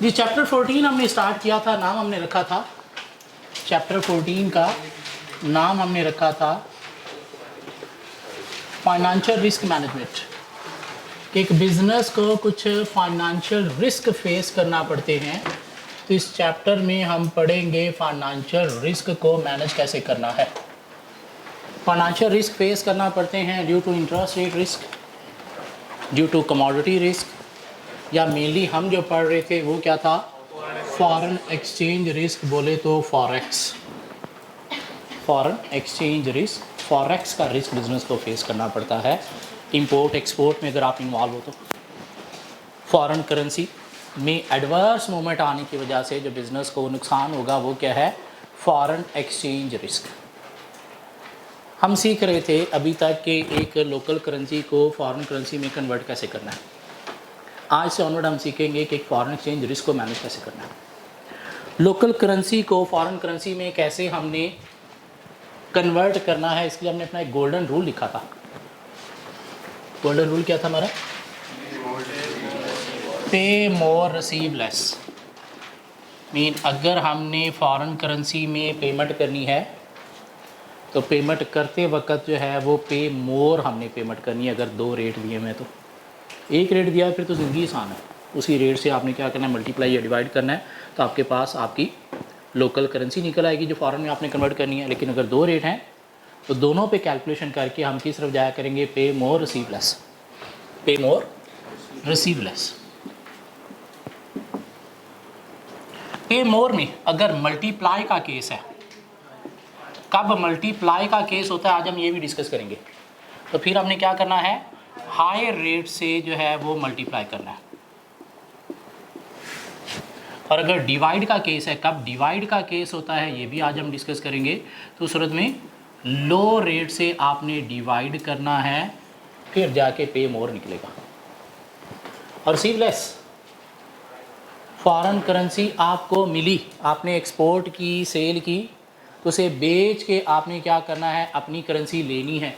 जी chapter 14 हमने start किया था, नाम हमने रखा था, चैप्टर 14 का नाम हमने रखा था फाइनेंशियल रिस्क मैनेजमेंट। एक बिजनेस को कुछ फाइनेंशियल रिस्क फेस करना पड़ते हैं, तो इस चैप्टर में हम पढ़ेंगे फाइनेंशियल रिस्क को मैनेज कैसे करना है। फाइनेंशियल रिस्क फेस करना पड़ते हैं due to interest rate risk, due to commodity risk, या मेनली हम जो पढ़ रहे थे वो क्या था, फॉरेन एक्सचेंज रिस्क, बोले तो forex, foreign exchange risk, forex का रिस्क बिजनेस को फेस करना पड़ता है। इंपोर्ट एक्सपोर्ट में अगर आप इन्वॉल्व हो तो फॉरेन करेंसी में एडवर्स मूवमेंट आने की वजह से जो बिज़नेस को नुकसान होगा वो क्या है, फॉरेन एक्सचेंज रिस्क। हम सीख रहे थे अभी तक कि एक लोकल करेंसी को फॉरेन करेंसी में कन्वर्ट कैसे करना है। आज से ऑनवर्ड हम सीखेंगे कि एक फॉरेन एक्सचेंज रिस्क को मैनेज कैसे करना है, लोकल करेंसी को फॉरेन करेंसी में कैसे हमने कन्वर्ट करना है। इसके लिए हमने अपना एक गोल्डन रूल लिखा था। गोल्डन रूल क्या था हमारा, पे मोर रिसीव लेस। मीन अगर हमने फॉरेन करेंसी में पेमेंट करनी है तो पेमेंट करते वक्त जो है वो पे मोर हमने पेमेंट करनी है। अगर दो रेट दिए हुए तो एक रेट दिया फिर तो ज़िंदगी आसान है, उसी रेट से आपने क्या करना है, मल्टीप्लाई या डिवाइड करना है, तो आपके पास आपकी लोकल करेंसी निकल आएगी जो फॉरेन में आपने कन्वर्ट करनी है। लेकिन अगर दो रेट हैं तो दोनों पे कैलकुलेशन करके हम किस तरफ जाया करेंगे, पे मोर रिसीव लेस, पे मोर रिसीव लेस। पे मोर में अगर मल्टीप्लाई का केस है, कब मल्टीप्लाई का केस होता है आज हम ये भी डिस्कस करेंगे। तो फिर हमने क्या करना है, हाई रेट से जो है वो मल्टीप्लाई करना है। और अगर डिवाइड का केस है, कब डिवाइड का केस होता है ये भी आज हम डिस्कस करेंगे। तो उस सूरत में लो रेट से आपने डिवाइड करना है, फिर जाके पे मोर निकलेगा। और रिसीव लेस, फॉरेन करेंसी आपको मिली, आपने एक्सपोर्ट की, सेल की, तो उसे बेच के आपने क्या करना है, अपनी करेंसी लेनी है।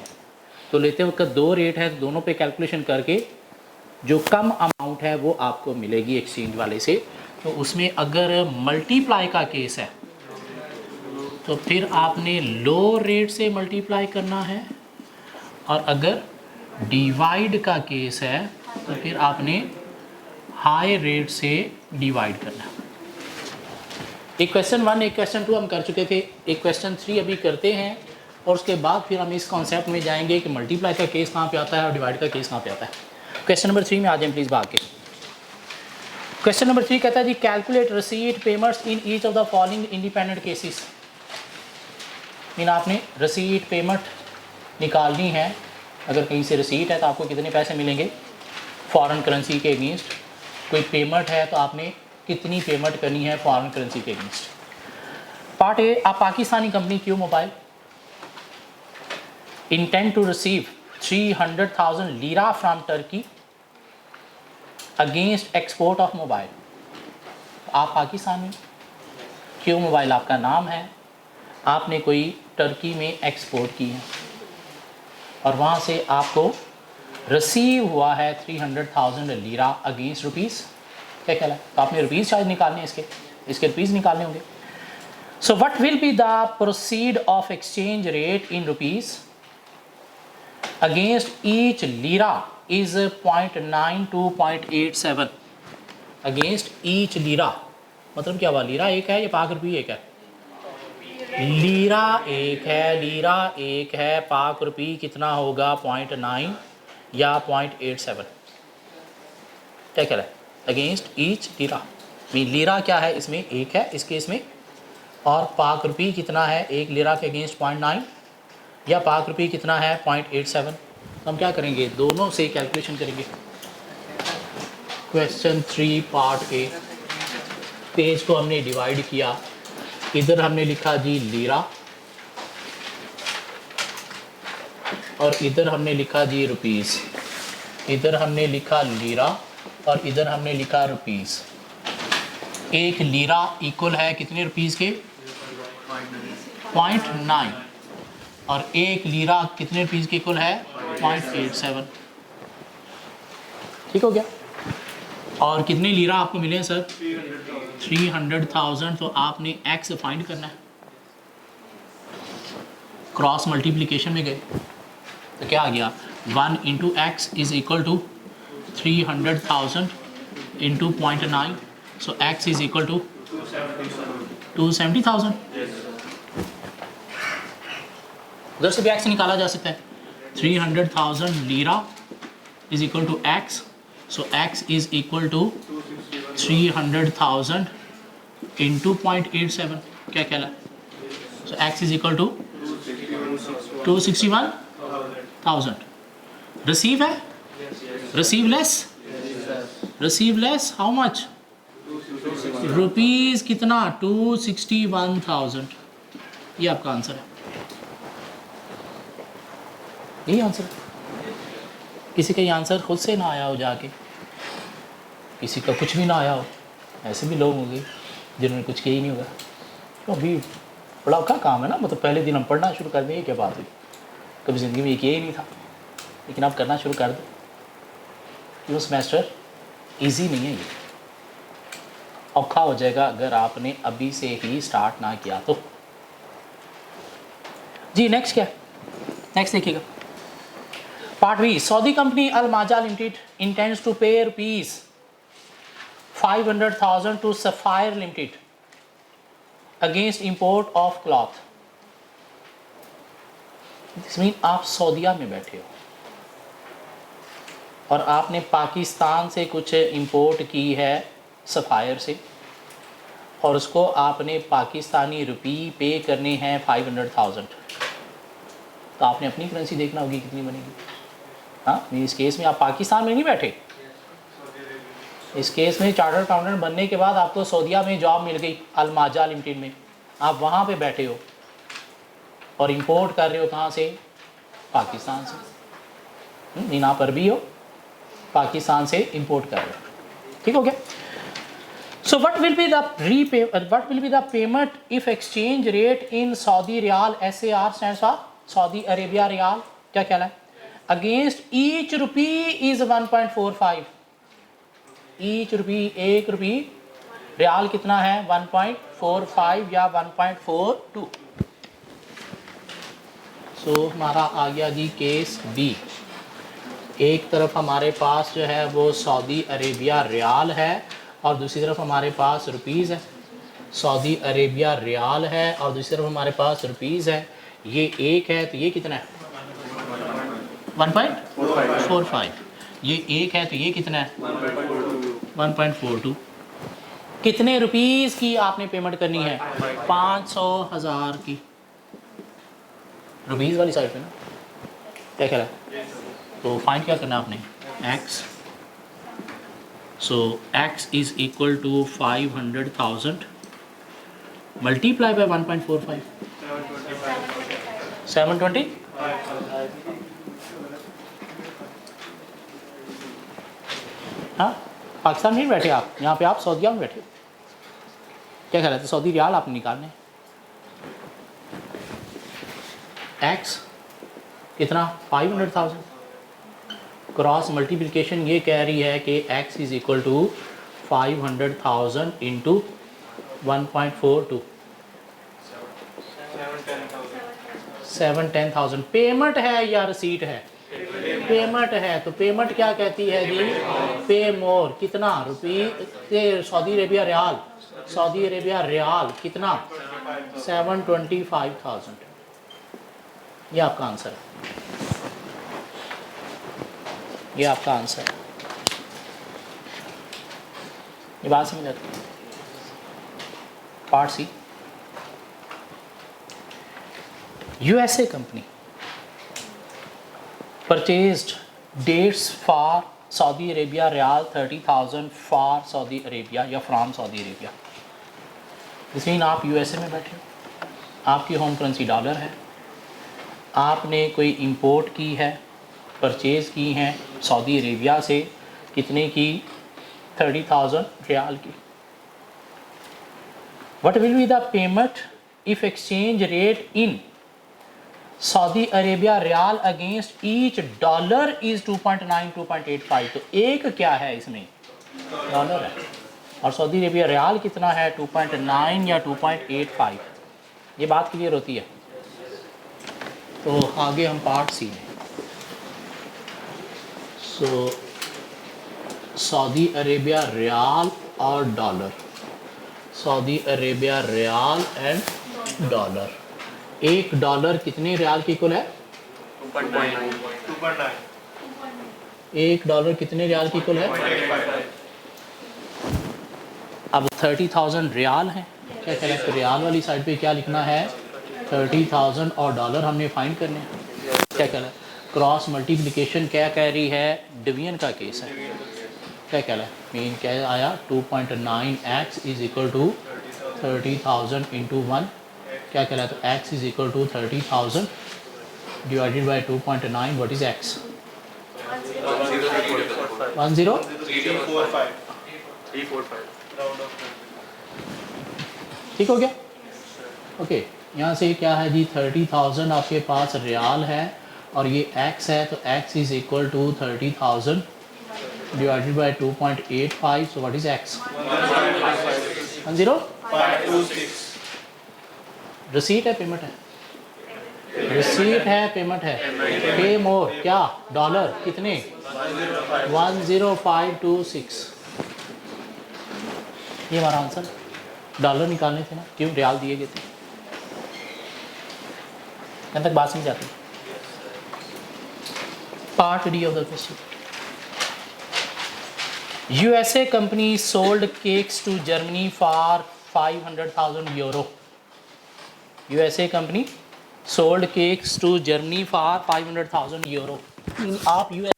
तो लेते वक्त दो रेट है, दोनों पे कैलकुलेशन करके जो कम अमाउंट है वो आपको मिलेगी एक्सचेंज वाले से। तो उसमें अगर मल्टीप्लाई का केस है तो फिर आपने लो रेट से मल्टीप्लाई करना है, और अगर डिवाइड का केस है तो फिर आपने हाई रेट से डिवाइड करना है। एक क्वेश्चन 1 एक क्वेश्चन 2 हम कर चुके थे, एक क्वेश्चन 3 अभी करते हैं, और उसके बाद फिर हम इस कॉन्सेप्ट में जाएंगे कि मल्टीप्लाई का केस कहाँ पे आता है और डिवाइड का केस कहाँ पे आता है। क्वेश्चन नंबर 3 में आ जाएं प्लीज़ भाग के। क्वेश्चन नंबर 3 कहता है जी, calculate receipt payments in each of the following independent cases. Mean आपने रिसीट पेमेंट निकालनी है, अगर कहीं से रिसीट है तो आपको कितने पैसे मिलेंगे फॉरेन करेंसी के अगेंस्ट, कोई पेमेंट है तो आपने कितनी पेमेंट करनी है फॉरेन करेंसी के अगेंस्ट। पार्ट ए, आप Pakistani company Q mobile intend to receive 300,000 lira from Turkey against export of mobile. आप पाकिस्तान में, क्यू मोबाइल आपका नाम है, आपने कोई टर्की में एक्सपोर्ट की है और वहाँ से आपको रिसीव हुआ है 300,000 लीरा अगेंस्ट रुपीज़, क्या कहला है, तो आपने रुपीज़ शायद निकालने, इसके रुपीज़ निकालने होंगे। सो what will be the proceed of exchange rate in rupees against each lira is 0.9 to 0.87 against each lira. मतलब क्या हुआ, लीरा एक है या पाक रुपये एक है, लीरा एक है, लीरा एक है, पाक रुपये कितना होगा 0.9 या 0.87, क्या कह रहा है, against each lira. Mean lira क्या है, इसमें एक है इस केस में, और पाक रुपये कितना है एक लीरा के अगेंस्ट 0.9 या पाक रुपये कितना है 0.87। हम क्या करेंगे, दोनों से कैलकुलेशन करेंगे। क्वेश्चन 3 पार्ट ए, पेज को हमने डिवाइड किया, इधर हमने लिखा जी लीरा और इधर हमने लिखा जी रुपीज़, इधर हमने लिखा लीरा और इधर हमने लिखा रुपीज़। एक लीरा इक्वल है कितने रुपीज़ के, 0.9, और एक लीरा कितने रुपीज़ के इक्वल है 0.87। ठीक हो गया। और कितने लीरा आपको मिले हैं सर? 300,000। तो आपने एक्स फाइंड करना है, क्रॉस मल्टीप्लिकेशन में गए तो क्या आ गया? 1 into x is equal to 300,000 into 0.9, so x is equal to 270,000। उधर से भी एक्स निकाला जा सकता है। 300,000 lira is equal to x, so x is equal to 300,000 into 0.87, क्या कहला? So x is equal to 261,000। Receive है, receive less how much? Rupees कितना? 261,000। ये आपका आंसर है, यही आंसर है। किसी का ये आंसर खुद से ना आया हो, जाके किसी का कुछ भी ना आया हो, ऐसे भी लोग होंगे जिन्होंने कुछ किया ही नहीं होगा। तो अभी बड़ा औखा काम है ना, मतलब पहले दिन हम पढ़ना शुरू कर दें, ये क्या बात हुई? कभी ज़िंदगी में ये किया ही नहीं था, लेकिन आप करना शुरू कर दो। क्यों? सेमेस्टर ईजी नहीं है, ये औखा हो जाएगा अगर आपने अभी से ही स्टार्ट ना किया तो। जी नेक्स्ट क्या? नेक्स्ट देखिएगा, part B. Saudi company Al Maja limited intends to pay rupees 500,000 to Sapphire limited against import of cloth. This mean आप सऊदीया में बैठे हो और आपने पाकिस्तान से कुछ इंपोर्ट की है सफायर से, और उसको आपने पाकिस्तानी रुपी पे करने हैं 500,000। तो आपने अपनी करेंसी देखना होगी कितनी बनेगी। हाँ, इस केस में आप पाकिस्तान में नहीं बैठे, इस केस में चार्टर्ड अकाउंटेंट बनने के बाद आपको सऊदीया में जॉब मिल गई अल माजा लिमिटेड में, आप वहाँ पे बैठे हो और इंपोर्ट कर रहे हो कहाँ से? पाकिस्तान से। मीन आप अरबी हो, पाकिस्तान से इंपोर्ट कर रहे हो, ठीक हो गया? So what will be the payment if exchange rate in Saudi riyal, SAR stands for Saudi Arabia riyal, क्या कहलाए? Against each rupee is 1.45। Each rupee, एक रुपी, रियाल कितना है? 1.45 या 1.42। सो हमारा आ गया जी केस बी। एक तरफ हमारे पास जो है वो सऊदी अरेबिया रियाल है और दूसरी तरफ हमारे पास रुपीज़ है। सऊदी अरेबिया रियाल है और दूसरी तरफ हमारे पास रुपीज़ है। ये एक है तो ये कितना है? 1.45। ये एक है तो ये कितना है? 1.42। कितने रुपीज़ की आपने पेमेंट करनी है? 500,000 की। रुपीज़ वाली साइड पे ना, क्या कह रहा है? तो फाइंड क्या करना है आपने? X. So x is equal to 500,000 multiply by 1.45, 720। हाँ, पाकिस्तान में नहीं बैठे आप, यहाँ पे आप सऊदीया में बैठे। क्या कह रहे थे? सऊदी रियाल आपने निकालने। एक्स कितना? 500,000। क्रॉस मल्टीप्लिकेशन ये कह रही है कि x is equal to 500,000 into 1.42, 710,000। Payment है या रिसीट है? पेमेंट है। तो पेमेंट क्या कहती है जी? Pay more. कितना? Rupee Saudi Arabia riyal, Saudi Arabia riyal कितना? 725,000। ये आपका आंसर है, ये आपका आंसर है। ये बात समझ आती है? Part C. USA company purchased dates for Saudi Arabia riyal 30,000 for Saudi Arabia या from Saudi Arabia. This mean आप USA में बैठे हो, आपकी होम करेंसी डॉलर है, आपने कोई इंपोर्ट की है, परचेज़ की हैं सऊदी अरेबिया से, कितने की? 30,000 रियाल की। What will be the payment if exchange rate in Saudi Arabia riyal against each dollar is 2.9, 2.85। तो एक क्या है इसमें? डॉलर है। और सऊदी अरेबिया रियाल कितना है? 2.9 या 2.85। ये बात क्लियर होती है। तो आगे हम पार्ट सी में, सो सऊदी अरेबिया रियाल और dollar, Saudi Arabia riyal and dollar. एक डॉलर कितने रियाल की इक्वल है? 2.9। एक डॉलर कितने रियाल की इक्वल है? अब 30,000 रियाल है, क्या कह रहे हैं? तो रियाल वाली साइड पे क्या लिखना है? 30,000 और डॉलर हमने फाइंड करने हैं। क्या कह रहा है? क्रॉस मल्टीप्लिकेशन क्या कह रही है? डिवीजन का केस है। क्या कह रहा है? मीन क्या आया? 2.9x is equal to 30,000 into 1। क्या कह रहा है? तो x is equal to 30,000 divided by 2.9। What is x? 10 ठीक हो गया? ओके, यहाँ से क्या है जी? 30,000 आपके पास रियाल है और ये x है, तो x is equal to 30,000 divided by 2.85। So what is x? 10.26। Receipt है, पेमेंट है? रिसीट है, पेमेंट है। पे मोर क्या? डॉलर कितने? 10526। ये हमारा आंसर। डॉलर निकालने थे ना, क्यों रियाल दिए गए थे। यहाँ तक बात समझ आती है? Part D of the question, USA company sold cakes to Germany for 500,000 euro. USA company sold cakes to Germany for 500,000 euro. आप US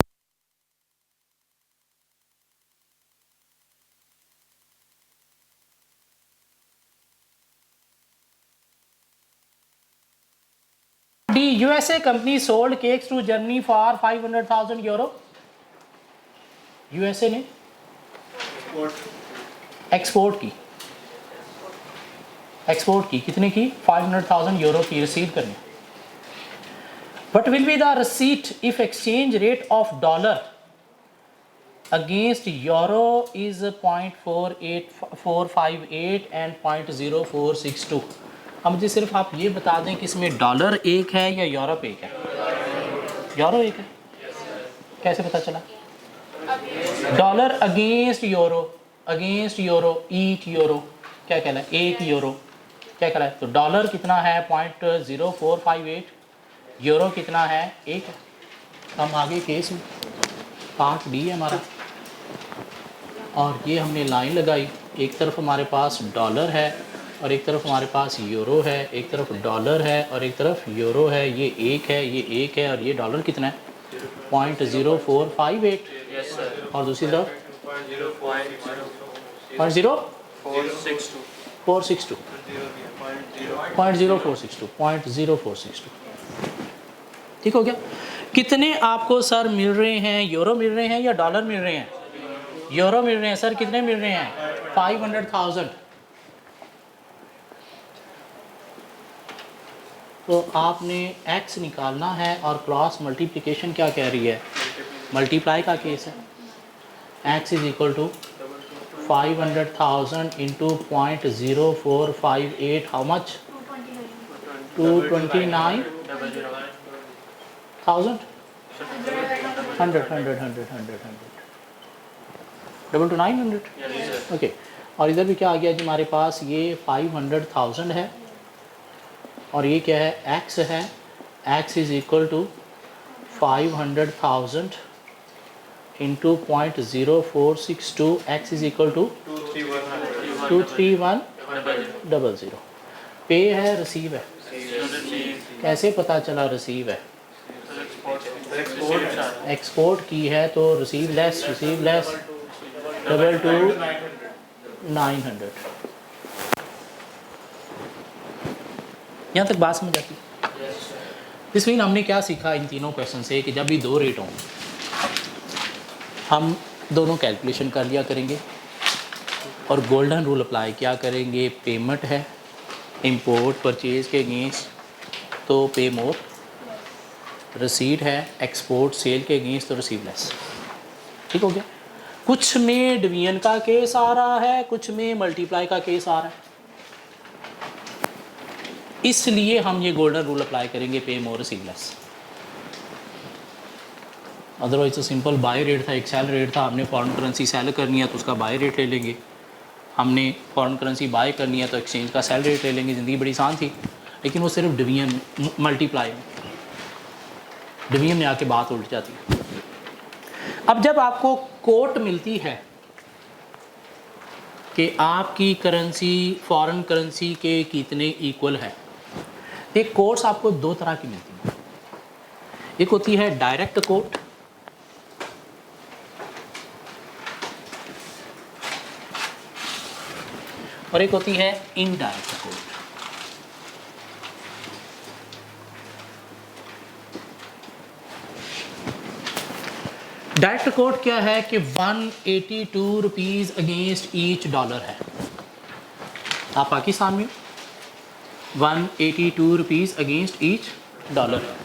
D, USA company sold cakes to Germany for 500,000 euro. यूएसए ने export की कितने की? 500,000 euro की receive करनी। What will be the receipt if exchange rate of dollar against euro is 0.48458 and 0.0462? अब मुझे सिर्फ आप ये बता दें कि इसमें डॉलर एक है या यूरोप एक है? यूरो एक है। कैसे पता चला? डॉलर अगेंस्ट यूरो, ईट यूरो। क्या कहला है? एक यूरो। क्या कहला है? तो डॉलर कितना है? 0.0458। यूरो कितना है? एक है। हम आगे केस में, पार्ट डी है हमारा, और ये हमने लाइन लगाई। एक तरफ हमारे पास डॉलर है और एक तरफ हमारे पास यूरो है। एक तरफ डॉलर है और एक तरफ यूरो है। ये एक है, ये एक है, और ये डॉलर कितना है? 0.0458। और दूसरी तरफ 0.0462। ठीक हो गया? कितने आपको सर मिल रहे हैं? यूरो मिल रहे हैं या डॉलर मिल रहे हैं? यूरो मिल रहे हैं सर। कितने मिल रहे हैं? 500,000। तो आपने x निकालना है और क्रॉस मल्टीप्लिकेशन क्या कह रही है? मल्टीप्लाई का केस है। x is equal to 500,000 into 0.0458। How much? 229,000। 100 double two 900। Okay, और इधर भी क्या आ गया जी हमारे पास? ये 500,000 है और ये क्या है? x है। x is equal to 500,000 into 0.0462। x is equal to 23100। Pay है, रिसीव है? कैसे पता चला रिसीव है? एक्सपोर्ट की है तो रिसीव लेस 22900। यहाँ तक बात समझ आती है? इस मीन हमने क्या सीखा इन तीनों क्वेश्चन से कि जब भी दो रेट हों हम दोनों कैलकुलेशन कर लिया करेंगे और गोल्डन रूल अप्लाई क्या करेंगे। पेमेंट है इंपोर्ट परचेज के अगेंस्ट तो पे मोर, रिसीट है एक्सपोर्ट सेल के अगेंस्ट तो रिसीव लेस। ठीक हो गया? कुछ में डिवीजन का केस आ रहा है, कुछ में मल्टीप्लाई का केस आ रहा है, इसलिए हम ये गोल्डन रूल अप्लाई करेंगे, पे मोर रिसीव लेस। अदरवाइज तो सिंपल बाय रेट था, एक सेल रेट था, हमने फॉरेन करेंसी सेल करनी है तो उसका बाय रेट ले लेंगे, हमने फॉरेन करेंसी बाय करनी है तो एक्सचेंज का सेल रेट ले लेंगे, ज़िंदगी बड़ी आसान थी। लेकिन वो सिर्फ डिवीजन मल्टीप्लाई में, डिवीजन में आके बात उल्ट जाती है। अब जब आपको कोट मिलती है कि आपकी करेंसी फॉरेन करेंसी के कितने इक्वल है, एक कोट्स आपको दो तरह की मिलती है। एक होती है डायरेक्ट कोट, और एक होती है इनडायरेक्ट कोट। डायरेक्ट कोट क्या है कि 182 रुपीज़ अगेंस्ट ईच डॉलर है। आप पाकिस्तान में 182 रुपीज़ अगेंस्ट ईच डॉलर है,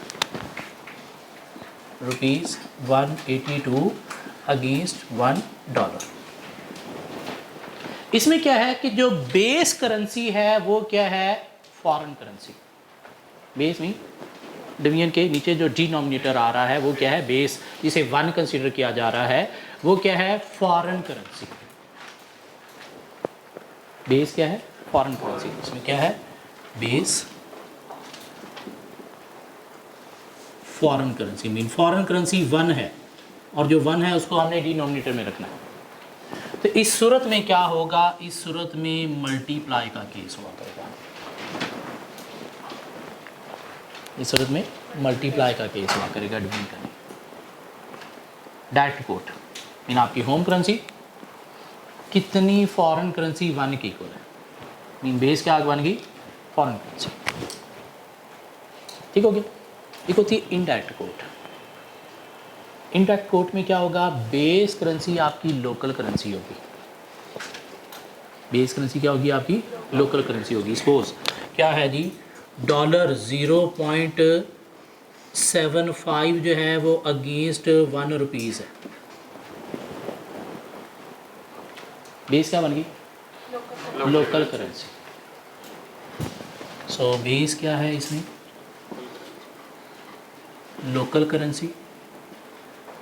रुपीज़ 182 अगेंस्ट $1। इसमें क्या है कि जो बेस करेंसी है वो क्या है, फॉरेन करेंसी। बेस में डिवीजन के नीचे जो डिनोमिनेटर आ रहा है वो क्या है, बेस, जिसे 1 कंसीडर किया जा रहा है वो क्या है, फॉरेन करेंसी। बेस क्या है, फॉरेन करेंसी। इसमें क्या है, base foreign currency, mean foreign currency 1 है और जो 1 है उसको हमने डिनोमिनेटर में रखना है। तो इस सूरत में क्या होगा, इस सूरत में मल्टीप्लाई का केस हुआ करेगा, इस सूरत में मल्टीप्लाई का केस हुआ करेगा डिवीजन करने। डायरेक्ट कोट मीन आपकी होम करेंसी कितनी फॉरेन करेंसी 1 की इक्वल है, मीन बेस क्या बन गई, फॉरेन करेंसी। ठीक हो गया। एक होती है इनडायरेक्ट कोट। इनडायरेक्ट कोट में क्या होगा, बेस करेंसी आपकी लोकल करेंसी होगी। बेस करेंसी क्या होगी, आपकी लोकल करेंसी होगी। सपोज क्या है जी, डॉलर 0.75 जो है वो अगेंस्ट 1 रुपीज़ है। बेस क्या बन गई, लोकल करेंसी। सो बेस क्या है इसमें, लोकल करेंसी।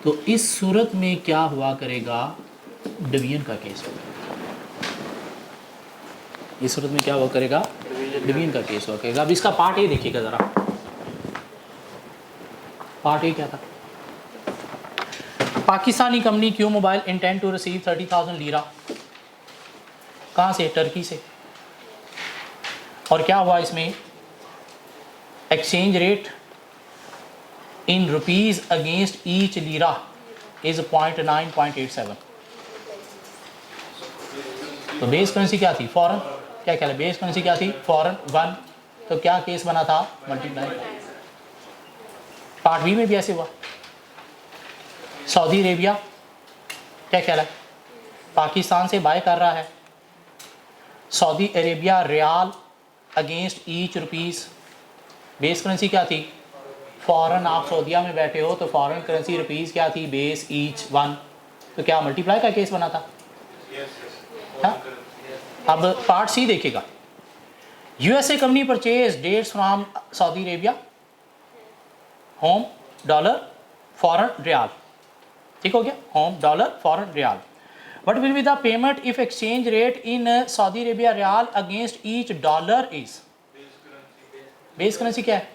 तो इस सूरत में क्या हुआ करेगा, डिवीजन का केस होगा। इस सूरत में क्या हुआ करेगा, डिवीजन का केस हुआ करेगा। अब इसका पार्ट ए देखिएगा ज़रा, पार्ट ए क्या था, Pakistani company Q mobile intend to receive 30,000 lira. कहाँ से, टर्की से। और क्या हुआ इसमें, exchange rate in rupees against each lira is 0.9.87। तो बेस करेंसी क्या थी, फॉरेन, क्या कहते हैं, बेस करेंसी क्या थी, फॉरेन 1। तो क्या केस बना था, मल्टीप्लाई। पार्ट बी में भी ऐसे हुआ। सऊदी अरेबिया क्या कह रहा है, पाकिस्तान से बाय कर रहा है, Saudi Arabia riyal against each rupees. Base currency क्या थी, फॉरेन, आप सऊदीया में बैठे हो तो फॉरेन करेंसी रुपीज़ क्या थी, बेस ईच 1। तो क्या मल्टीप्लाई का केस बना था। हाँ? अब पार्ट सी देखिएगा, USA company purchase dates from Saudi Arabia, home dollar foreign riyal. ठीक हो गया, home dollar foreign riyal. What will be the payment if exchange rate in Saudi Arabia riyal against each dollar is. Base currency क्या है,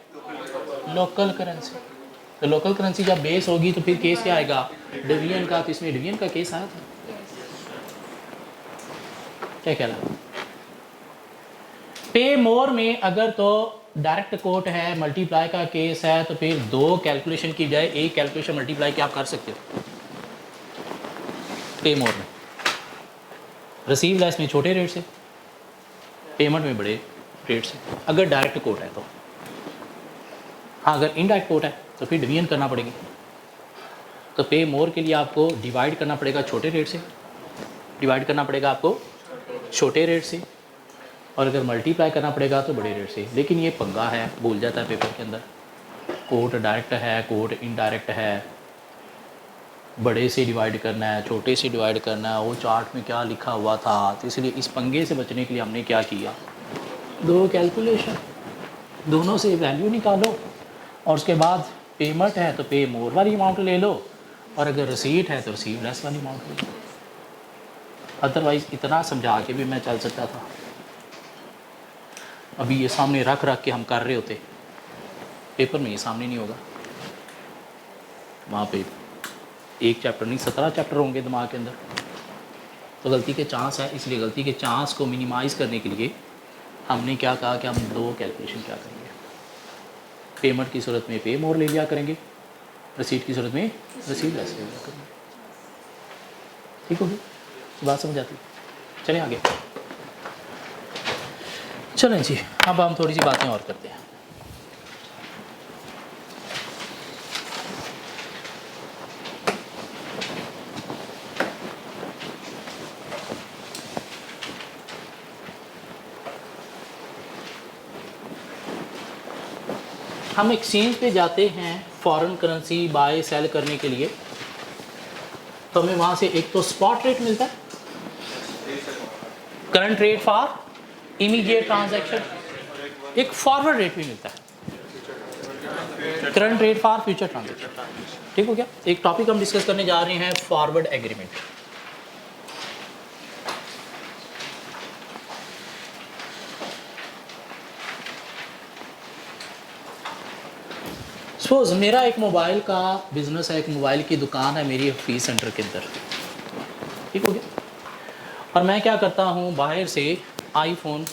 local currency. तो local currency जब base होगी तो फिर केस क्या आएगा, डिवीजन का। तो इसमें डिवीजन का केस आया था, क्या कह रहा, पे मोर में अगर तो डायरेक्ट कोट है, मल्टीप्लाई का केस है, तो फिर दो कैलकुलेशन की जाए, एक कैलकुलेशन मल्टीप्लाई की आप कर सकते हो। पे मोर में रिसीव लेस में छोटे रेट से, पेमेंट में बड़े रेट से, अगर डायरेक्ट कोट है तो। हाँ, अगर इनडायरेक्ट कोट है तो फिर डिवीजन करना पड़ेगी। तो पे मोर के लिए आपको डिवाइड करना पड़ेगा छोटे रेट से, डिवाइड करना पड़ेगा आपको छोटे रेट से, और अगर मल्टीप्लाई करना पड़ेगा तो बड़े रेट से। लेकिन ये पंगा है, भूल जाता है पेपर के अंदर, कोट डायरेक्ट है, कोट इनडायरेक्ट है। बड़े से डिवाइड करना है, छोटे से डिवाइड करना है, वो चार्ट में क्या लिखा हुआ था। तो इसलिए इस पंगे से बचने के लिए हमने क्या किया, दो कैलकुलेशन, दोनों से वैल्यू निकालो और उसके बाद पेमेंट है तो पे मोर वाली अमाउंट ले लो, और अगर रिसीट है तो रिसीव लेस वाली अमाउंट ले लो। अदरवाइज़ इतना समझा के भी मैं चल सकता था, अभी ये सामने रख रख के हम कर रहे होते, पेपर में ये सामने नहीं होगा, वहाँ पे एक चैप्टर नहीं 17 चैप्टर होंगे दिमाग के अंदर, तो गलती के चांस है। इसलिए गलती के चांस को मिनिमाइज़ करने के लिए हमने क्या कहा कि हम दो कैलकुलेशन क्या करेंगे, पेमेंट की सूरत में पे मोर ले लिया करेंगे, रिसीट की सूरत में रिसीव लेस ले लिया करेंगे। ठीक होगी बात, समझ आती? चलें आगे, चलें जी, अब हम थोड़ी सी बातें और करते हैं। हम एक्सचेंज पे जाते हैं फॉरेन करेंसी बाय सेल करने के लिए, तो हमें वहाँ से एक तो स्पॉट रेट मिलता है, current rate for immediate transaction, एक फॉरवर्ड रेट भी मिलता है, current rate for future transaction. ठीक हो गया। एक टॉपिक हम डिस्कस करने जा रहे हैं, फॉरवर्ड एग्रीमेंट। सपोज मेरा एक मोबाइल का बिजनेस है, एक मोबाइल की दुकान है मेरी ऑफिस सेंटर के अंदर। ठीक हो गया। और मैं क्या करता हूँ, बाहर से आईफोन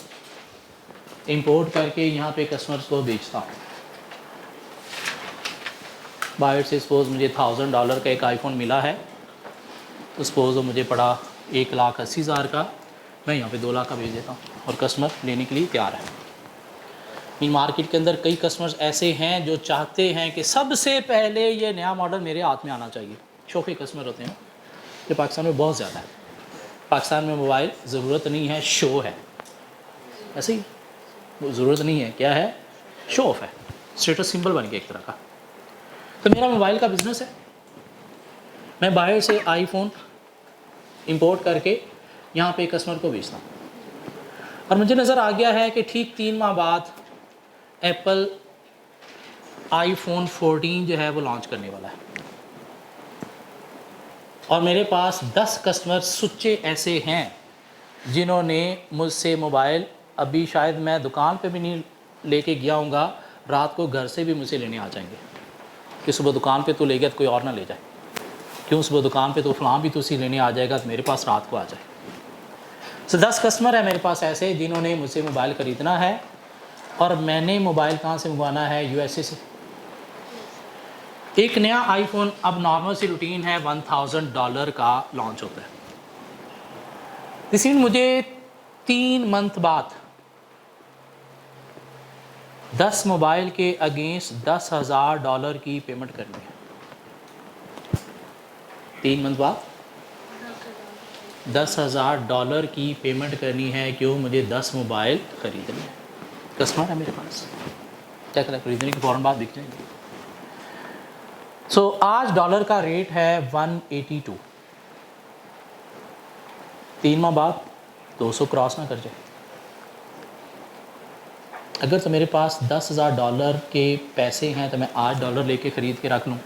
इंपोर्ट करके यहाँ पे कस्टमर्स को बेचता हूँ। बाहर से सपोज मुझे $1000 का एक आईफोन मिला है, तो सपोज वो मुझे पड़ा 1,80,000 का, मैं यहाँ पे 2 लाख का बेच देता हूँ और कस्टमर लेने के लिए तैयार है। मार्केट के अंदर कई कस्टमर्स ऐसे हैं जो चाहते हैं कि सबसे पहले ये नया मॉडल मेरे हाथ में आना चाहिए। शौक़ी कस्टमर होते हैं, ये पाकिस्तान में बहुत ज़्यादा है। पाकिस्तान में मोबाइल ज़रूरत नहीं है, शो है। ऐसे ही वो ज़रूरत नहीं है, क्या है, शो ऑफ है, स्टेटस सिंबल बन गया एक तरह का। तो मेरा मोबाइल का बिज़नेस है, मैं बाहर से आईफोन इंपोर्ट करके यहाँ पे कस्टमर को बेचता हूँ। और मुझे नज़र आ गया है कि ठीक 3 माह बाद एप्पल आईफोन 14 जो है वो लॉन्च करने वाला है, और मेरे पास 10 कस्टमर सुच्चे ऐसे हैं जिन्होंने मुझसे मोबाइल, अभी शायद मैं दुकान पे भी नहीं लेके गया हूँगा, रात को घर से भी मुझसे लेने आ जाएंगे कि सुबह दुकान पे तो ले गया तो कोई और ना ले जाए, क्यों सुबह दुकान पे तो फ़लाँ भी तो उसी लेने आ जाएगा, तो मेरे पास रात को आ जाए। तो 10 कस्टमर है मेरे पास ऐसे जिन्होंने मुझसे मोबाइल ख़रीदना है, और मैंने मोबाइल कहाँ से मंगवाना है, यूएसए से। एक नया आईफोन, अब नॉर्मल सी रूटीन है, $1000 का लॉन्च होता है। इसी मुझे 3 मंथ बाद 10 मोबाइल के अगेंस्ट $10,000 की पेमेंट करनी है। 3 मंथ बाद $10,000 की पेमेंट करनी है, क्यों, मुझे 10 मोबाइल ख़रीदने हैं। कस्टमर है मेरे पास, क्या करें, खरीदने की फ़ौरन बाद बिक जाएंगे। सो आज डॉलर का रेट है 182, 3 माह बाद 200 क्रॉस ना कर जाए। अगर तो मेरे पास $10,000 के पैसे हैं तो मैं आज डॉलर लेके ख़रीद के रख लूँ,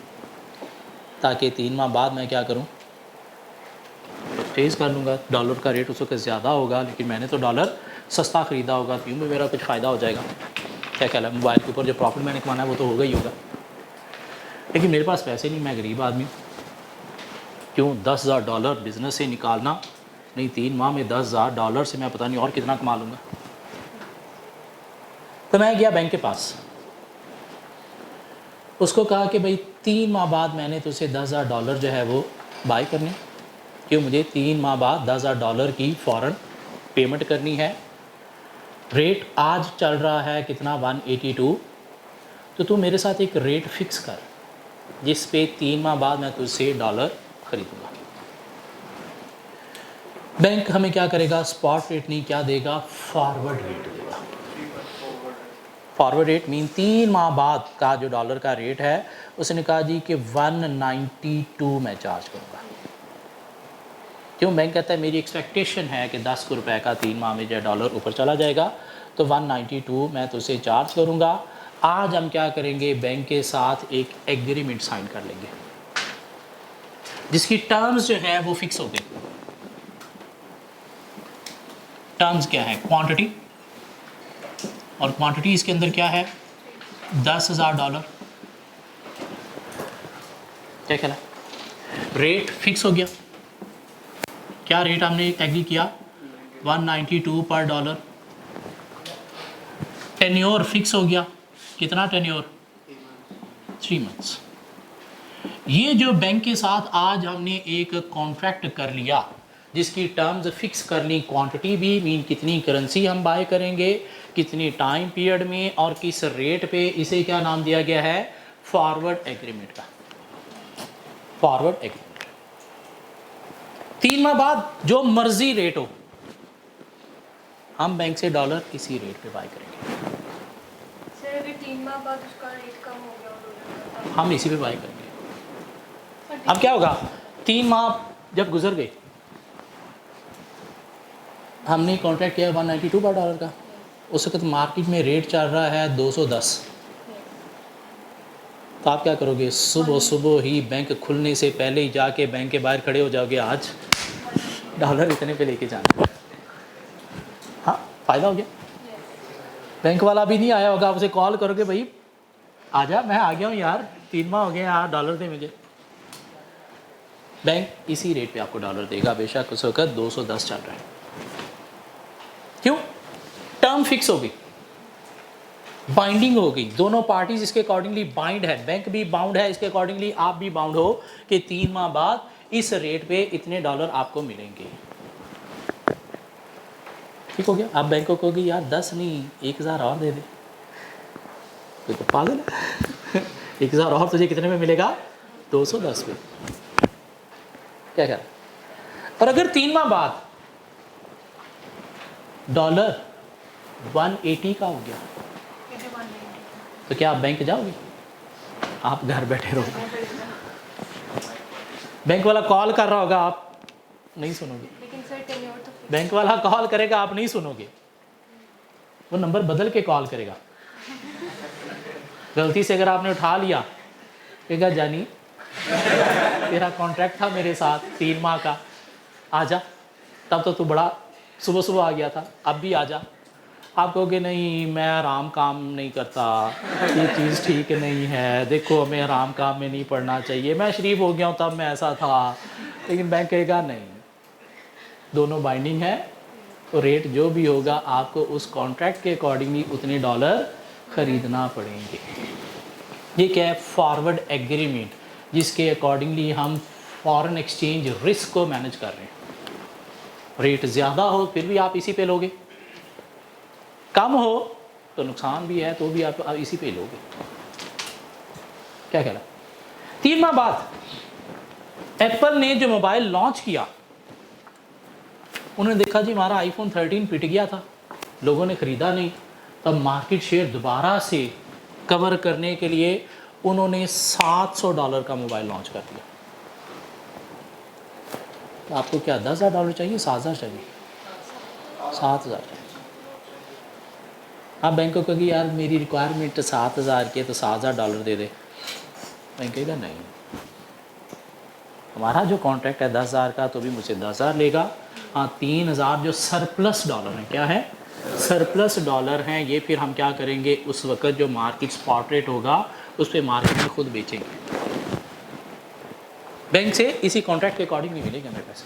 ताकि 3 माह बाद मैं क्या करूँ, परचेज़ कर लूँगा। डॉलर का रेट उस वक्त ज़्यादा होगा, लेकिन मैंने तो डॉलर सस्ता ख़रीदा होगा, क्यों भी मेरा कुछ फ़ायदा हो जाएगा। क्या ख्याल है, मोबाइल के ऊपर जो प्रॉफिट मैंने कमाना है वो तो होगा ही होगा, लेकिन मेरे पास पैसे नहीं, मैं गरीब आदमी हूँ। क्यों, $10,000 बिज़नेस से निकालना नहीं, 3 माह में $10,000 से मैं पता नहीं और कितना कमा लूँगा। तो मैं गया बैंक के पास, उसको कहा कि भाई 3 माह बाद मैंने तुझसे $10,000 जो है वो बाई करने, क्यों, मुझे 3 माह बाद $10,000 की फ़ौरन पेमेंट करनी है। रेट आज चल रहा है कितना, 182, तो तू मेरे साथ एक रेट फ़िक्स कर जिस पे 3 माह बाद मैं तुझसे डॉलर ख़रीदूँगा। बैंक हमें क्या करेगा, स्पॉट रेट नहीं, क्या देगा, फॉरवर्ड रेट देगा। फॉरवर्ड रेट मीन 3 माह बाद का जो डॉलर का रेट है उसने कहा जी कि 192 मैं चार्ज करूँगा। क्यों? बैंक कहता है मेरी एक्सपेक्टेशन है कि 10 रुपए का 3 माह में जो डॉलर ऊपर चला जाएगा तो 192 मैं तुझसे चार्ज करूँगा। आज हम क्या करेंगे, बैंक के साथ एक एग्रीमेंट साइन कर लेंगे जिसकी टर्म्स जो है वो फिक्स हो गई। टर्म्स क्या है? क्वांटिटी, और क्वांटिटी इसके अंदर क्या है? $10,000। क्या कहला? रेट फिक्स हो गया। क्या रेट हमने एग्री किया? 192 पर डॉलर। टेन्योर फिक्स हो गया। कितना टेन्योर? 3 मंथ्स। ये जो बैंक के साथ आज हमने एक कॉन्ट्रैक्ट कर लिया जिसकी टर्म्स फिक्स कर ली, क्वांटिटी भी मीन कितनी करेंसी हम बाय करेंगे, कितनी टाइम पीरियड में और किस रेट पे, इसे क्या नाम दिया गया है? फॉरवर्ड एग्रीमेंट का। फॉरवर्ड एग्रीमेंट 3 माह बाद जो मर्जी रेट हो हम बैंक से डॉलर इसी रेट पे बाय करेंगे। सर अगर 3 माह बाद उसका रेट कम हो गया और हम इसी पे बाय करेंगे। अब क्या होगा? 3 माह जब गुजर गए, हमने कॉन्ट्रैक्ट किया 192 पर डॉलर का, उस वक्त मार्केट में रेट चल रहा है 210। तो आप क्या करोगे? सुबह सुबह ही बैंक खुलने से पहले ही जाके बैंक के बाहर खड़े हो जाओगे, आज डॉलर इतने पे लेके जाना। हाँ, फ़ायदा हो गया। बैंक वाला भी नहीं आया होगा, आप उसे कॉल करोगे, भाई आजा, मैं आ गया हूँ यार, 3 माह हो गए यार, डॉलर दे मुझे। बैंक इसी रेट पे आपको डॉलर देगा, बेशक उस वक्त 210 चल रहा है। क्यों? टर्म फिक्स हो गई, बाइंडिंग हो गई, दोनों पार्टीज इसके अकॉर्डिंगली बाइंड है, बैंक भी बाउंड है इसके अकॉर्डिंगली, आप भी बाउंड हो कि 3 माह बाद इस रेट पे इतने डॉलर आपको मिलेंगे। ठीक हो गया? आप बैंक को कहोगे यार 10 नहीं 1000 और दे दे, तो पागल है 1000 और तुझे कितने में मिलेगा? 210 पे। क्या कह रहा? और अगर 3 माह बाद डॉलर 180 का हो गया तो क्या आप बैंक जाओगे? आप घर बैठे रहोगे। बैंक वाला कॉल कर रहा होगा, आप नहीं सुनोगे। लेकिन सर टेन्योर तो फिक्स। बैंक वाला कॉल करेगा, आप नहीं सुनोगे, वो नंबर बदल के कॉल करेगा। गलती से अगर आपने उठा लिया, कहेगा जानी तेरा कॉन्ट्रैक्ट था मेरे साथ 3 माह का, आजा, तब तो तू बड़ा सुबह सुबह आ गया था, अब भी आजा। आप कहोगे नहीं मैं आराम काम नहीं करता, ये चीज़ ठीक नहीं है, देखो हमें आराम काम में नहीं पढ़ना चाहिए, मैं शरीफ हो गया हूँ तब मैं ऐसा था। लेकिन बैंक कहेगा नहीं, दोनों बाइंडिंग है, तो रेट जो भी होगा आपको उस कॉन्ट्रैक्ट के अकॉर्डिंगली उतने डॉलर ख़रीदना पड़ेंगे। ये क्या है? फॉरवर्ड एग्रीमेंट, जिसके अकॉर्डिंगली हम फॉरेन एक्सचेंज रिस्क को मैनेज कर रहे हैं। रेट ज़्यादा हो फिर भी आप इसी पे लोगे, कम हो तो नुकसान भी है तो भी आप इसी पे लोगे। क्या कहना? 3 माह बाद एप्पल ने जो मोबाइल लॉन्च किया, उन्होंने देखा जी हमारा आईफोन 13 पिट गया था, लोगों ने ख़रीदा नहीं, तब मार्केट शेयर दोबारा से कवर करने के लिए उन्होंने $700 का मोबाइल लॉन्च कर दिया। तो आपको क्या $10,000 चाहिए, 7,000 चाहिए? 7,000 चाहिए। आप बैंक को कहोगे यार मेरी रिक्वायरमेंट 7,000 की है तो $7,000 दे दे, बैंक कहेगा नहीं, हमारा जो कॉन्ट्रैक्ट है 10,000 का, तो भी मुझे 10,000 लेगा। हाँ, 3,000 जो सरप्लस डॉलर हैं, क्या है? सरप्लस डॉलर हैं, ये फिर हम क्या करेंगे, उस वक्त जो मार्केट स्पॉट रेट होगा उस पर मार्केट में खुद बेचेंगे। बैंक से इसी कॉन्ट्रैक्ट के अकॉर्डिंग नहीं मिलेंगे हमें पैसे।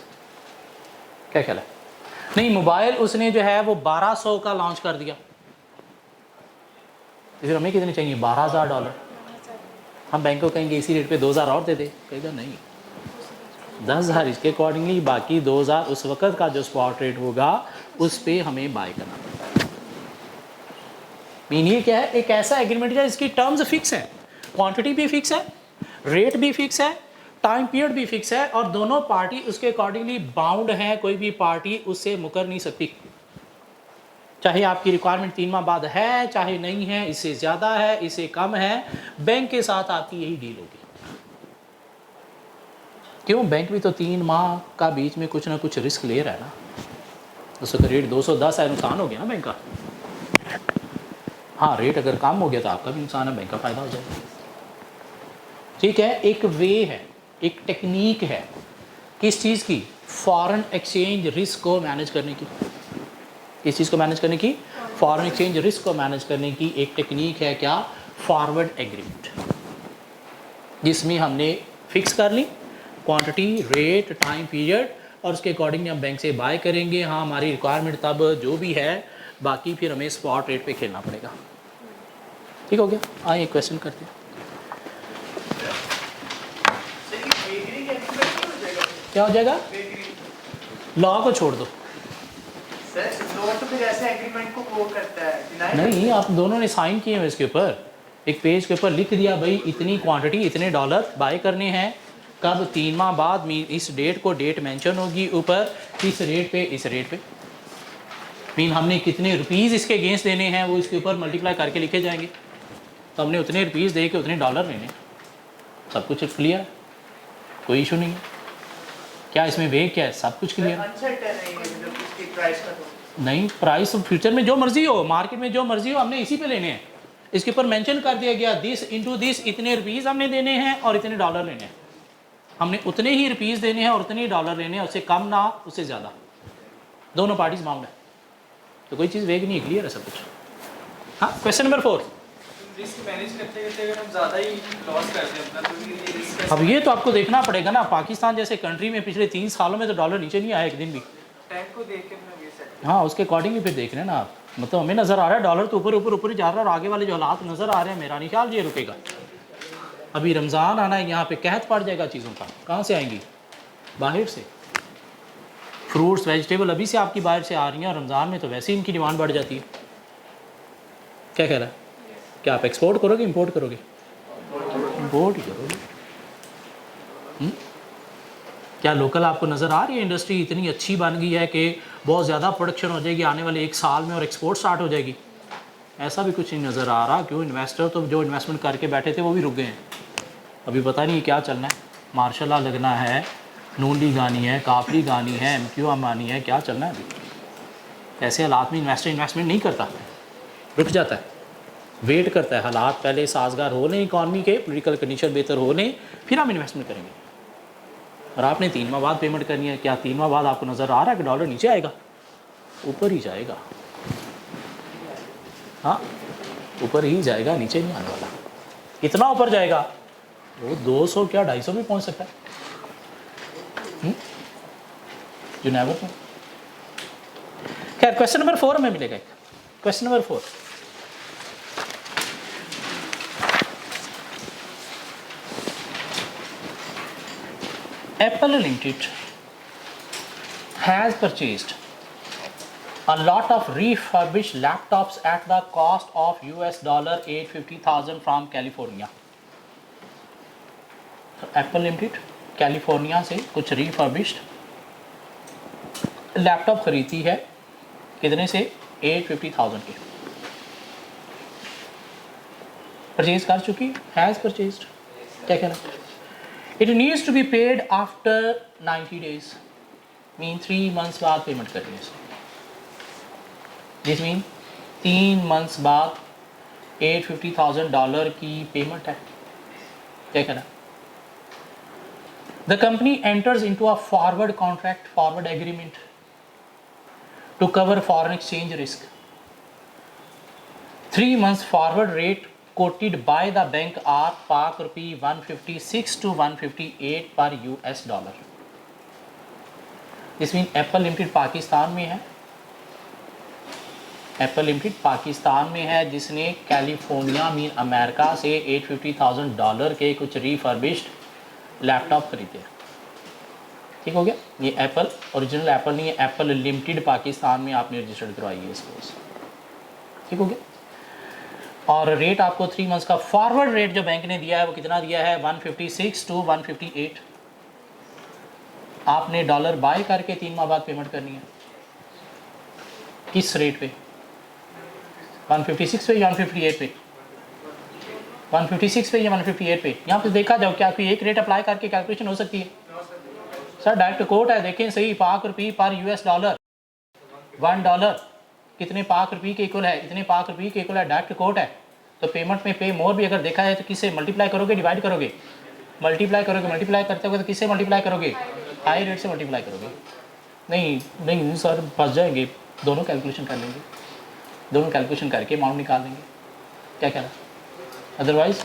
क्या ख्याल है? नहीं, मोबाइल उसने जो है वो 1200 का लॉन्च कर दिया, तो फिर हमें कितने चाहिए? $12,000। हम बैंक को कहेंगे इसी रेट पे 2,000 और दे दे, कहेगा नहीं, 10,000 इसके अकॉर्डिंगली, बाकी 2,000 उस वक्त का जो स्पॉट रेट होगा उस पे हमें बाय करना पड़ेगा। मीन ये क्या है? एक ऐसा एग्रीमेंट है जिसकी टर्म्स फिक्स है, क्वांटिटी भी फिक्स है, रेट भी फिक्स है, टाइम पीरियड भी फिक्स है, और दोनों पार्टी उसके अकॉर्डिंगली बाउंड है, कोई भी पार्टी उससे मुकर नहीं सकती, चाहे आपकी रिक्वायरमेंट 3 माह बाद है चाहे नहीं है, इससे ज़्यादा है इससे कम है, बैंक के साथ आपकी यही डील होगी। क्यों? बैंक भी तो 3 माह का बीच में कुछ ना कुछ रिस्क ले रहा है ना। उसका रेट 210 है, नुकसान हो गया ना बैंक का। हाँ, रेट अगर कम हो गया तो आपका भी नुकसान है, बैंक का फ़ायदा हो जाएगा। ठीक है, एक वे है, एक टेक्निक है किस चीज़ की? फॉरेन एक्सचेंज रिस्क को मैनेज करने की। किस चीज़ को मैनेज करने की? फॉरेन एक्सचेंज रिस्क को मैनेज करने की एक टेक्निक है क्या? फॉरवर्ड एग्रीमेंट, जिसमें हमने फिक्स कर ली क्वांटिटी, रेट, टाइम पीरियड और उसके अकॉर्डिंग हम बैंक से बाय करेंगे। हाँ, हमारी रिक्वायरमेंट तब जो भी है, बाकी फिर हमें स्पॉट रेट पे खेलना पड़ेगा। ठीक हो गया? आइए एक क्वेश्चन करते हैं। क्या हो जाएगा? लॉ को छोड़ दो। नहीं, आप दोनों ने साइन किए हैं इसके ऊपर, एक पेज के ऊपर लिख दिया भाई इतनी क्वांटिटी इतने डॉलर बाय करने हैं, कब? 3 माह बाद, इस डेट को डेट मेंशन होगी ऊपर, इस रेट पे इस रेट पे। मीन हमने कितने रुपीज़ इसके अगेंस्ट देने हैं वो इसके ऊपर मल्टीप्लाई करके लिखे जाएंगे, तो हमने उतने रुपीज़ दे के उतने डॉलर लेने। सब कुछ क्लियर है, कोई इशू नहीं है। क्या इसमें वे क्या है? सब कुछ क्लियर है। नहीं, प्राइस फ्यूचर में जो मर्जी हो, मार्केट में जो मर्जी हो, हमने इसी पे लेने हैं। इसके ऊपर मेंशन कर दिया गया दिस इंटू दिस, इतने रुपीज़ हमने देने हैं और इतने डॉलर लेने हैं। हमने उतने ही रुपीज़ देने हैं और उतने ही डॉलर लेने हैं, उससे कम ना उससे ज़्यादा, दोनों पार्टीज बाउंड है। तो कोई चीज़ वेग नहीं है, क्लियर है सब कुछ। हाँ, क्वेश्चन नंबर 4। रिस्क मैनेज करते करते अगर हम ज़्यादा ही लॉस करते हैं अपना, तो ये रिस्क अब ये तो आपको देखना पड़ेगा ना। पाकिस्तान जैसे कंट्री में पिछले 3 सालों में तो डॉलर नीचे नहीं आया एक दिन भी। टैंक को देख के अपना ये सेट। हाँ, उसके अकॉर्डिंग ही फिर देख रहे हैं ना आप। मतलब हमें नज़र आ रहा है डॉलर तो ऊपर ऊपर ऊपर ही जा रहा है, और आगे वाले जो हालात नज़र आ रहे हैं, मेरा नहीं ख्याल ये रुकेगा। अभी रमज़ान आना है, यहाँ पे कहत पड़ जाएगा चीज़ों का। कहाँ से आएंगी? बाहर से। फ्रूट्स वेजिटेबल अभी से आपकी बाहर से आ रही हैं, और रमज़ान में तो वैसे ही इनकी डिमांड बढ़ जाती है। क्या कह रहा है? क्या आप एक्सपोर्ट करोगे इंपोर्ट करोगे? इंपोर्ट ही करोगे। क्या लोकल आपको नज़र आ रही है इंडस्ट्री इतनी अच्छी बन गई है कि बहुत ज़्यादा प्रोडक्शन हो जाएगी आने वाले 1 साल में और एक्सपोर्ट स्टार्ट हो जाएगी? ऐसा भी कुछ नहीं नज़र आ रहा। क्यों? इन्वेस्टर तो जो इन्वेस्टमेंट करके बैठे थे वो भी रुक गए हैं। अभी पता नहीं क्या चलना है, मार्शल लॉ लगना है, नून लीग आनी है, काफरी गानी है, MQM आनी है, क्या चलना है अभी? ऐसे हालात में इन्वेस्टर इन्वेस्टमेंट नहीं करता, रुक जाता है, वेट करता है हालात पहले साजगार हो लें, इकॉनमी के पॉलिटिकल कंडीशन बेहतर हो लें, फिर हम इन्वेस्टमेंट करेंगे। और आपने 3 माह बाद पेमेंट करनी है। क्या 3 माह बाद आपको नज़र आ रहा है कि डॉलर नीचे आएगा? ऊपर ही जाएगा। हाँ, ऊपर ही जाएगा, नीचे नहीं आने वाला। इतना ऊपर जाएगा वो 200 क्या 250 भी पहुंच सकता है। You never know. खैर, क्वेश्चन नंबर 4 हमें मिलेगा। Question number 4, Apple Limited has purchased a lot of refurbished laptops at the cost of $850,000 from California. तो Apple Limited कैलिफोर्निया से कुछ रिफर्बिश्ड लैपटॉप खरीदती है, कितने से? 850,000 के। परचेज कर चुकी, हैज़ परचेज्ड। क्या कहना? It needs to be paid after 90 days, mean 3 months बाद पेमेंट करनी है। दिस मीन 3 मंथ्स बाद $850,000 की पेमेंट है। क्या कहना? The company enters into a forward contract, forward agreement to cover foreign exchange risk. 3 months forward rate quoted by the bank are Pak rupee 156 to 158 per US dollar. This means Apple Limited Pakistan में है। Apple Limited Pakistan में है, जिसने California mean America से $850,000 के कुछ refurbished laptop खरीदे। ठीक हो गया? ये एप्पल ओरिजिनल एप्पल नहीं है, एप्पल लिमिटेड पाकिस्तान में आपने रजिस्टर्ड करवाई है इसको। ठीक हो गया? और रेट आपको 3 मंथ्स का फॉरवर्ड रेट जो बैंक ने दिया है वो कितना दिया है? 156 टू 158। आपने डॉलर बाय करके 3 माह बाद पेमेंट करनी है। किस रेट पे? 156 पे या 158 पे, 156 पे या 158 पे, यहाँ पे देखा जाओ क्या कोई एक रेट अप्लाई करके कैलकुलेशन हो सकती है? सर डायरेक्ट कोट है, देखें सही, पाक रुपये पर यूएस डॉलर, $1 कितने पाक रुपये के इक्वल है, इतने पाक रुपये के इक्वल है, डायरेक्ट कोट है। तो पेमेंट में पे मोर भी अगर देखा है तो किससे मल्टीप्लाई करोगे, डिवाइड करोगे? मल्टीप्लाई करोगे, मल्टीप्लाई करते हो तो किससे मल्टीप्लाई करोगे? हाई रेट से मल्टीप्लाई करोगे। नहीं नहीं सर फंस जाएंगे, दोनों कैलकुलेशन कर लेंगे, दोनों कैलकुलेशन करके अमाउंट निकाल देंगे, क्या कहना? अदरवाइज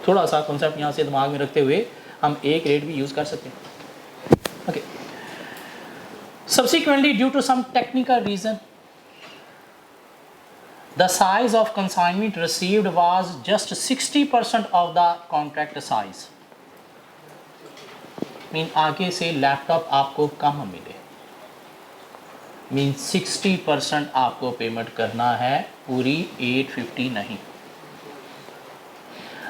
थोड़ा सा कॉन्सेप्ट यहाँ से दिमाग में रखते हुए हम एक रेट भी यूज़ कर सकते हैं। Okay, subsequently due to some technical reason the size of consignment received was just 60% of the contract size, mean आगे से लैपटॉप आपको कम मिले, मीन 60% आपको पेमेंट करना है, पूरी 850 नहीं।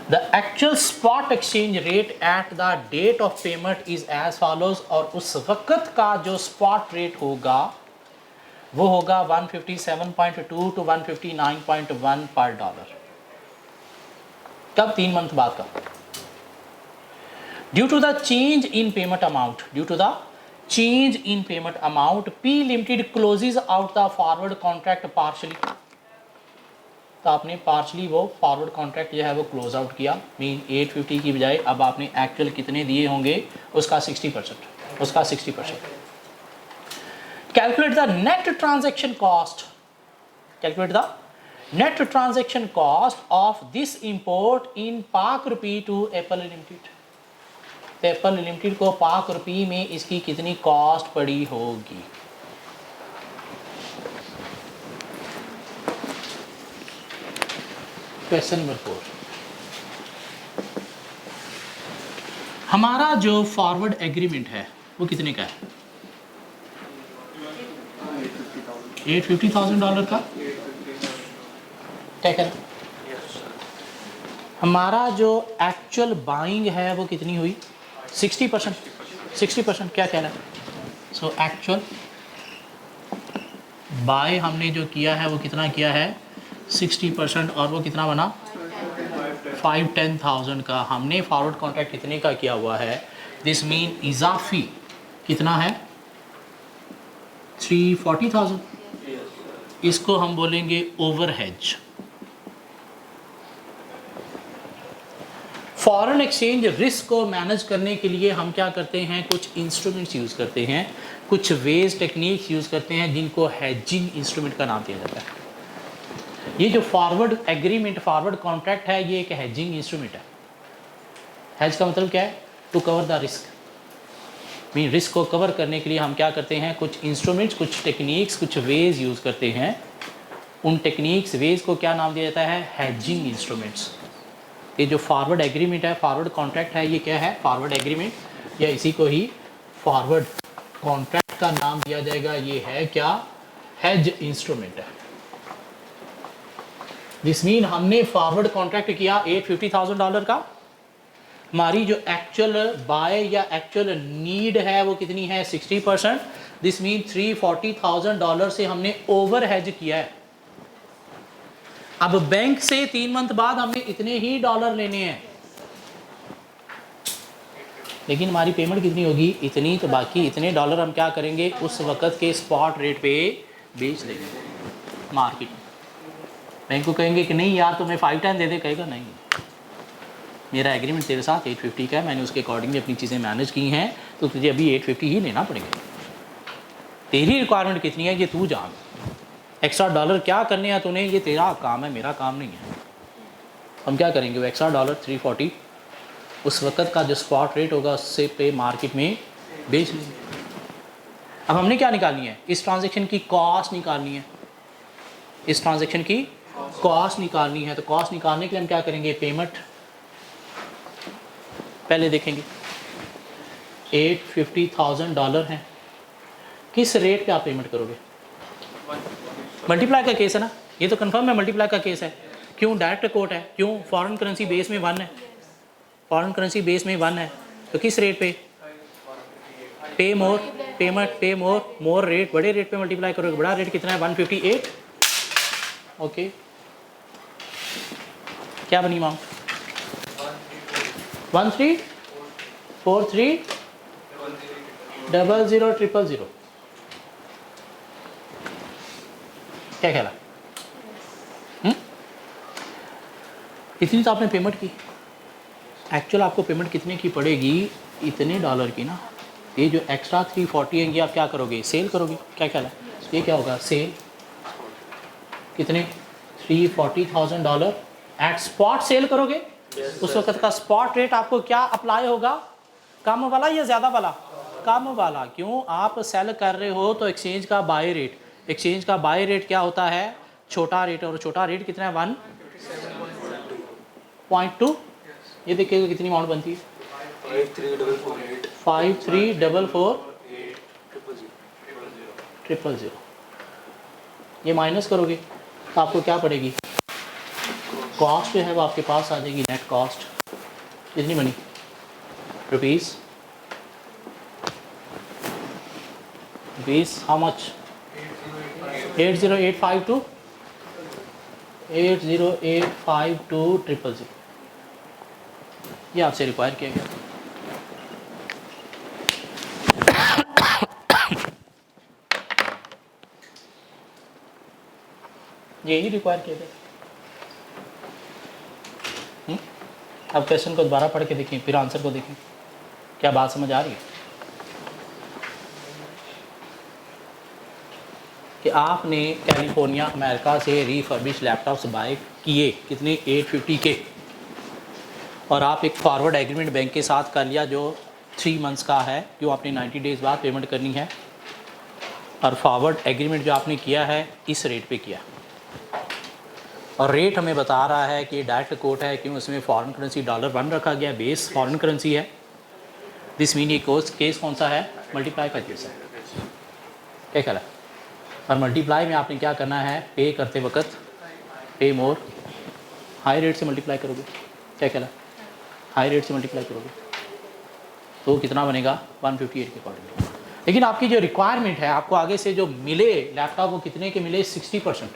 The actual spot exchange rate at the date of payment is as follows, और उस वक़्त का जो spot rate होगा वो होगा 157.2 to 159.1 पर डॉलर। कब? 3 मंथ बाद का। Due to the change in payment amount, due to the change in payment amount, P Limited closes out the forward contract partially। तो आपने पार्शली वो फॉरवर्ड कॉन्ट्रैक्ट जो है वो क्लोज आउट किया, मीन 850 की बजाय अब आपने एक्चुअल कितने दिए होंगे उसका 60%, उसका 60%। Calculate the net transaction cost, calculate the net transaction cost of this import in Pak rupee to Apple Limited. Apple Limited को पाक रुपी में इसकी कितनी कॉस्ट पड़ी होगी? क्वेश्चन नंबर 4, हमारा जो फॉरवर्ड एग्रीमेंट है वो कितने का है? $850,000 का। क्या कह रहा? हमारा जो एक्चुअल बाइंग है वो कितनी हुई? 60%, 60%। क्या कह रहा है? सो एक्चुअल बाय हमने जो किया है वो कितना किया है? 60%, और वो कितना बना? 510,000 का। हमने फॉरवर्ड कॉन्ट्रैक्ट कितने का किया हुआ है? दिस मीन इजाफी कितना है? 340,000। इसको हम बोलेंगे ओवरहेज। फॉरेन एक्सचेंज रिस्क को मैनेज करने के लिए हम क्या करते हैं? कुछ इंस्ट्रूमेंट्स यूज़ करते हैं, कुछ वेज टेक्निक्स यूज़ करते हैं जिनको हेजिंग इंस्ट्रूमेंट का नाम दिया जाता है। ये जो फॉरवर्ड एग्रीमेंट, फॉरवर्ड कॉन्ट्रैक्ट है, ये एक हेजिंग इंस्ट्रूमेंट है। हेज का मतलब क्या है? To cover the risk. Mean risk को कवर करने के लिए हम क्या करते हैं? कुछ इंस्ट्रूमेंट्स, कुछ टेक्निक्स, कुछ वेज यूज़ करते हैं। उन टेक्निक्स, वेज को क्या नाम दिया जाता है? Hedging instruments. ये जो फॉरवर्ड एग्रीमेंट है, फॉरवर्ड कॉन्ट्रैक्ट है, ये क्या है? फॉरवर्ड एग्रीमेंट, या इसी को ही फॉरवर्ड कॉन्ट्रैक्ट का नाम दिया जाएगा। ये है क्या? हेज इंस्ट्रूमेंट है। दिस मीन हमने फॉरवर्ड कॉन्ट्रैक्ट किया $850,000 का, हमारी जो एक्चुअल बाय या एक्चुअल नीड है वो कितनी है? 60%। दिस मीन $340,000 से हमने ओवर हेज किया है। अब बैंक से 3 मंथ बाद हमने इतने ही डॉलर लेने हैं, लेकिन हमारी पेमेंट कितनी होगी? इतनी। तो बाकी इतने डॉलर हम क्या करेंगे? उस वक़्त के स्पॉट रेट पे बेच देंगे मार्केट में। बैंक को कहेंगे कि नहीं यार तुम्हें 510 दे दे, कहेगा नहीं, मेरा एग्रीमेंट तेरे साथ 850 का है, मैंने उसके अकॉर्डिंगली अपनी चीज़ें मैनेज की हैं, तो तुझे अभी 850 ही लेना पड़ेगा। तेरी रिक्वायरमेंट कितनी है ये तू जान, एक्स्ट्रा डॉलर क्या करने हैं तूने, ये तेरा काम है, मेरा काम नहीं है। हम क्या करेंगे? वो एक्स्ट्रा डॉलर 340 उस वक़्त का जो स्पॉट रेट होगा उससे पे मार्केट में बेच लेंगे। अब हमने क्या निकालनी है? इस ट्रांजेक्शन की कॉस्ट निकालनी है, इस ट्रांजेक्शन की कॉस्ट निकालनी है। तो कॉस्ट निकालने के लिए हम क्या करेंगे? पेमेंट पहले देखेंगे। $850,000 हैं, किस रेट पे आप पेमेंट करोगे? मल्टीप्लाई का केस है ना, ये तो कंफर्म है मल्टीप्लाई का केस है। क्यों? डायरेक्ट कोट है। क्यों? फॉरेन करेंसी बेस में 1 है, फॉरेन करेंसी बेस में 1 है, तो किस रेट पे? पे मोर, पेमेंट पे मोर, मोर रेट, बड़े रेट पे मल्टीप्लाई करोगे। बड़ा रेट कितना है? 158। ओके, क्या बनी अमाउंट? 1343000000। क्या ख्याल है? इतनी तो आपने पेमेंट की। एक्चुअल आपको पेमेंट कितने की पड़ेगी? इतने डॉलर की ना। ये जो एक्स्ट्रा 340 है ये आप क्या करोगे? सेल करोगे। क्या ख्याल है? ये क्या होगा? सेल। कितने? $340,000 एट स्पॉट सेल करोगे। उस वक्त का स्पॉट रेट आपको क्या अप्लाई होगा? कम वाला या ज़्यादा वाला? कम वाला। क्यों? आप सेल कर रहे हो तो एक्सचेंज का बाय रेट, एक्सचेंज का बाय रेट क्या होता है? छोटा रेट। और छोटा रेट कितना है? 1.2। ये देखिएगा कितनी अमाउंट बनती है? 5344,000। ये माइनस करोगे तो आपको क्या पड़ेगी? कॉस्ट जो है वो आपके पास आ जाएगी। नेट कॉस्ट कितनी बनी? Rupees how much? 80852 80852 ये आपसे रिक्वायर किया गया। यही रिक्वायर किया गया। अब क्वेश्चन को दोबारा पढ़ के देखें, फिर आंसर को देखें। क्या बात समझ आ रही है? कि आपने कैलिफोर्निया अमेरिका से रीफर्बिश लैपटॉप्स बाय किए कितने? 850 के। और आप एक फॉरवर्ड एग्रीमेंट बैंक के साथ कर लिया जो 3 मंथ्स का है, जो आपने 90 डेज़ बाद पेमेंट करनी है। और फॉरवर्ड एग्रीमेंट जो आपने किया है इस रेट पे किया। और रेट हमें बता रहा है कि डायरेक्ट कोट है, क्यों? उसमें फॉरेन करेंसी $1 रखा गया, बेस फॉरेन करेंसी है। दिस मीन ये केस कौन सा है? मल्टीप्लाई का केस है। क्या ख्याल है? और मल्टीप्लाई में आपने क्या करना है? पे करते वक्त पे मोर हाई रेट से मल्टीप्लाई करोगे। क्या ख्याल है? हाई रेट से मल्टीप्लाई करोगे तो कितना बनेगा? 158 के अकॉर्डिंग। लेकिन आपकी जो रिक्वायरमेंट है, आपको आगे से जो मिले लैपटॉप वो कितने के मिले? 60%।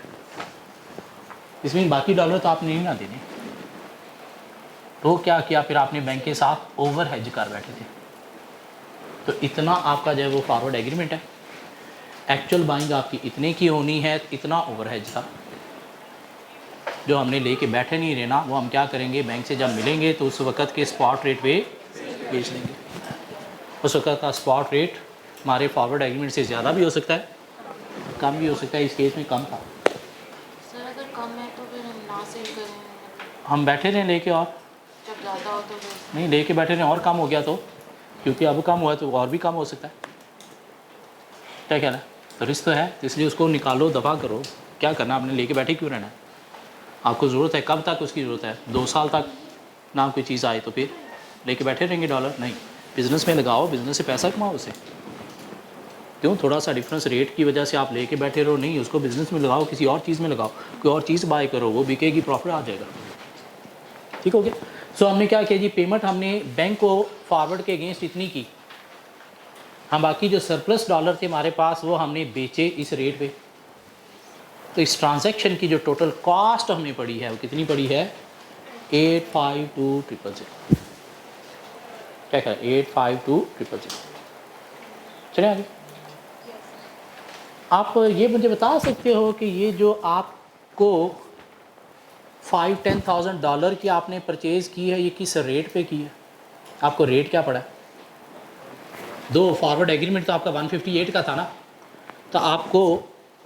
इसमें बाकी डॉलर तो आपने नहीं ना देने। तो क्या किया फिर आपने? बैंक के साथ ओवर हेज कर बैठे थे। तो इतना आपका जो है वो फॉरवर्ड एग्रीमेंट है। एक्चुअल बाइंग आपकी इतने की होनी है, इतना ओवर हेज था जो हमने लेके बैठे नहीं रहना। वो हम क्या करेंगे? बैंक से जब मिलेंगे तो उस वक्त के स्पॉट रेट पे बेच देंगे। उस वक्त का स्पॉट रेट हमारे फॉरवर्ड एग्रीमेंट से ज़्यादा भी हो सकता है, कम भी हो सकता है। इस केस में कम था। सर अगर कम है तो फिर हम ना सेल करें? हम बैठे रहें लेके, और जब ज़्यादा हो तो फिर नहीं लेके बैठे रहें और कम हो गया तो, क्योंकि अब कम हुआ तो और भी कम हो सकता है। क्या कहना है? तो रिस्क तो है, इसलिए उसको निकालो, दफ़ा करो। क्या करना? आपने लेके बैठे क्यों रहना है? आपको ज़रूरत है, कब तक उसकी ज़रूरत है? 2 साल तक ना कोई चीज़ आए तो फिर लेके बैठे रहेंगे डॉलर? नहीं, बिज़नेस में लगाओ, बिज़नेस से पैसा कमाओ उसे। क्यों? थोड़ा सा डिफरेंस रेट की वजह से आप लेके बैठे रहो, नहीं, उसको बिज़नेस में लगाओ, किसी और चीज़ में लगाओ, कोई और चीज़ बाय करो, वो बिकेगी, प्रॉफिट आ जाएगा। ठीक हो गया? सो हमने क्या किया जी? पेमेंट हमने बैंक को फॉरवर्ड के अगेंस्ट इतनी की। हम बाकी जो सरप्लस डॉलर थे हमारे पास वो हमने बेचे इस रेट पे। तो इस ट्रांजैक्शन की जो टोटल कॉस्ट हमें पड़ी है वो कितनी पड़ी है? 852,000। क्या करें? 852,000। चलिए आगे। आप ये मुझे बता सकते हो कि ये जो आपको $5,000-10,000 की आपने परचेज़ की है, ये किस रेट पे की है? आपको रेट क्या पड़ा है? दो फॉरवर्ड एग्रीमेंट तो आपका 158 का था ना, तो आपको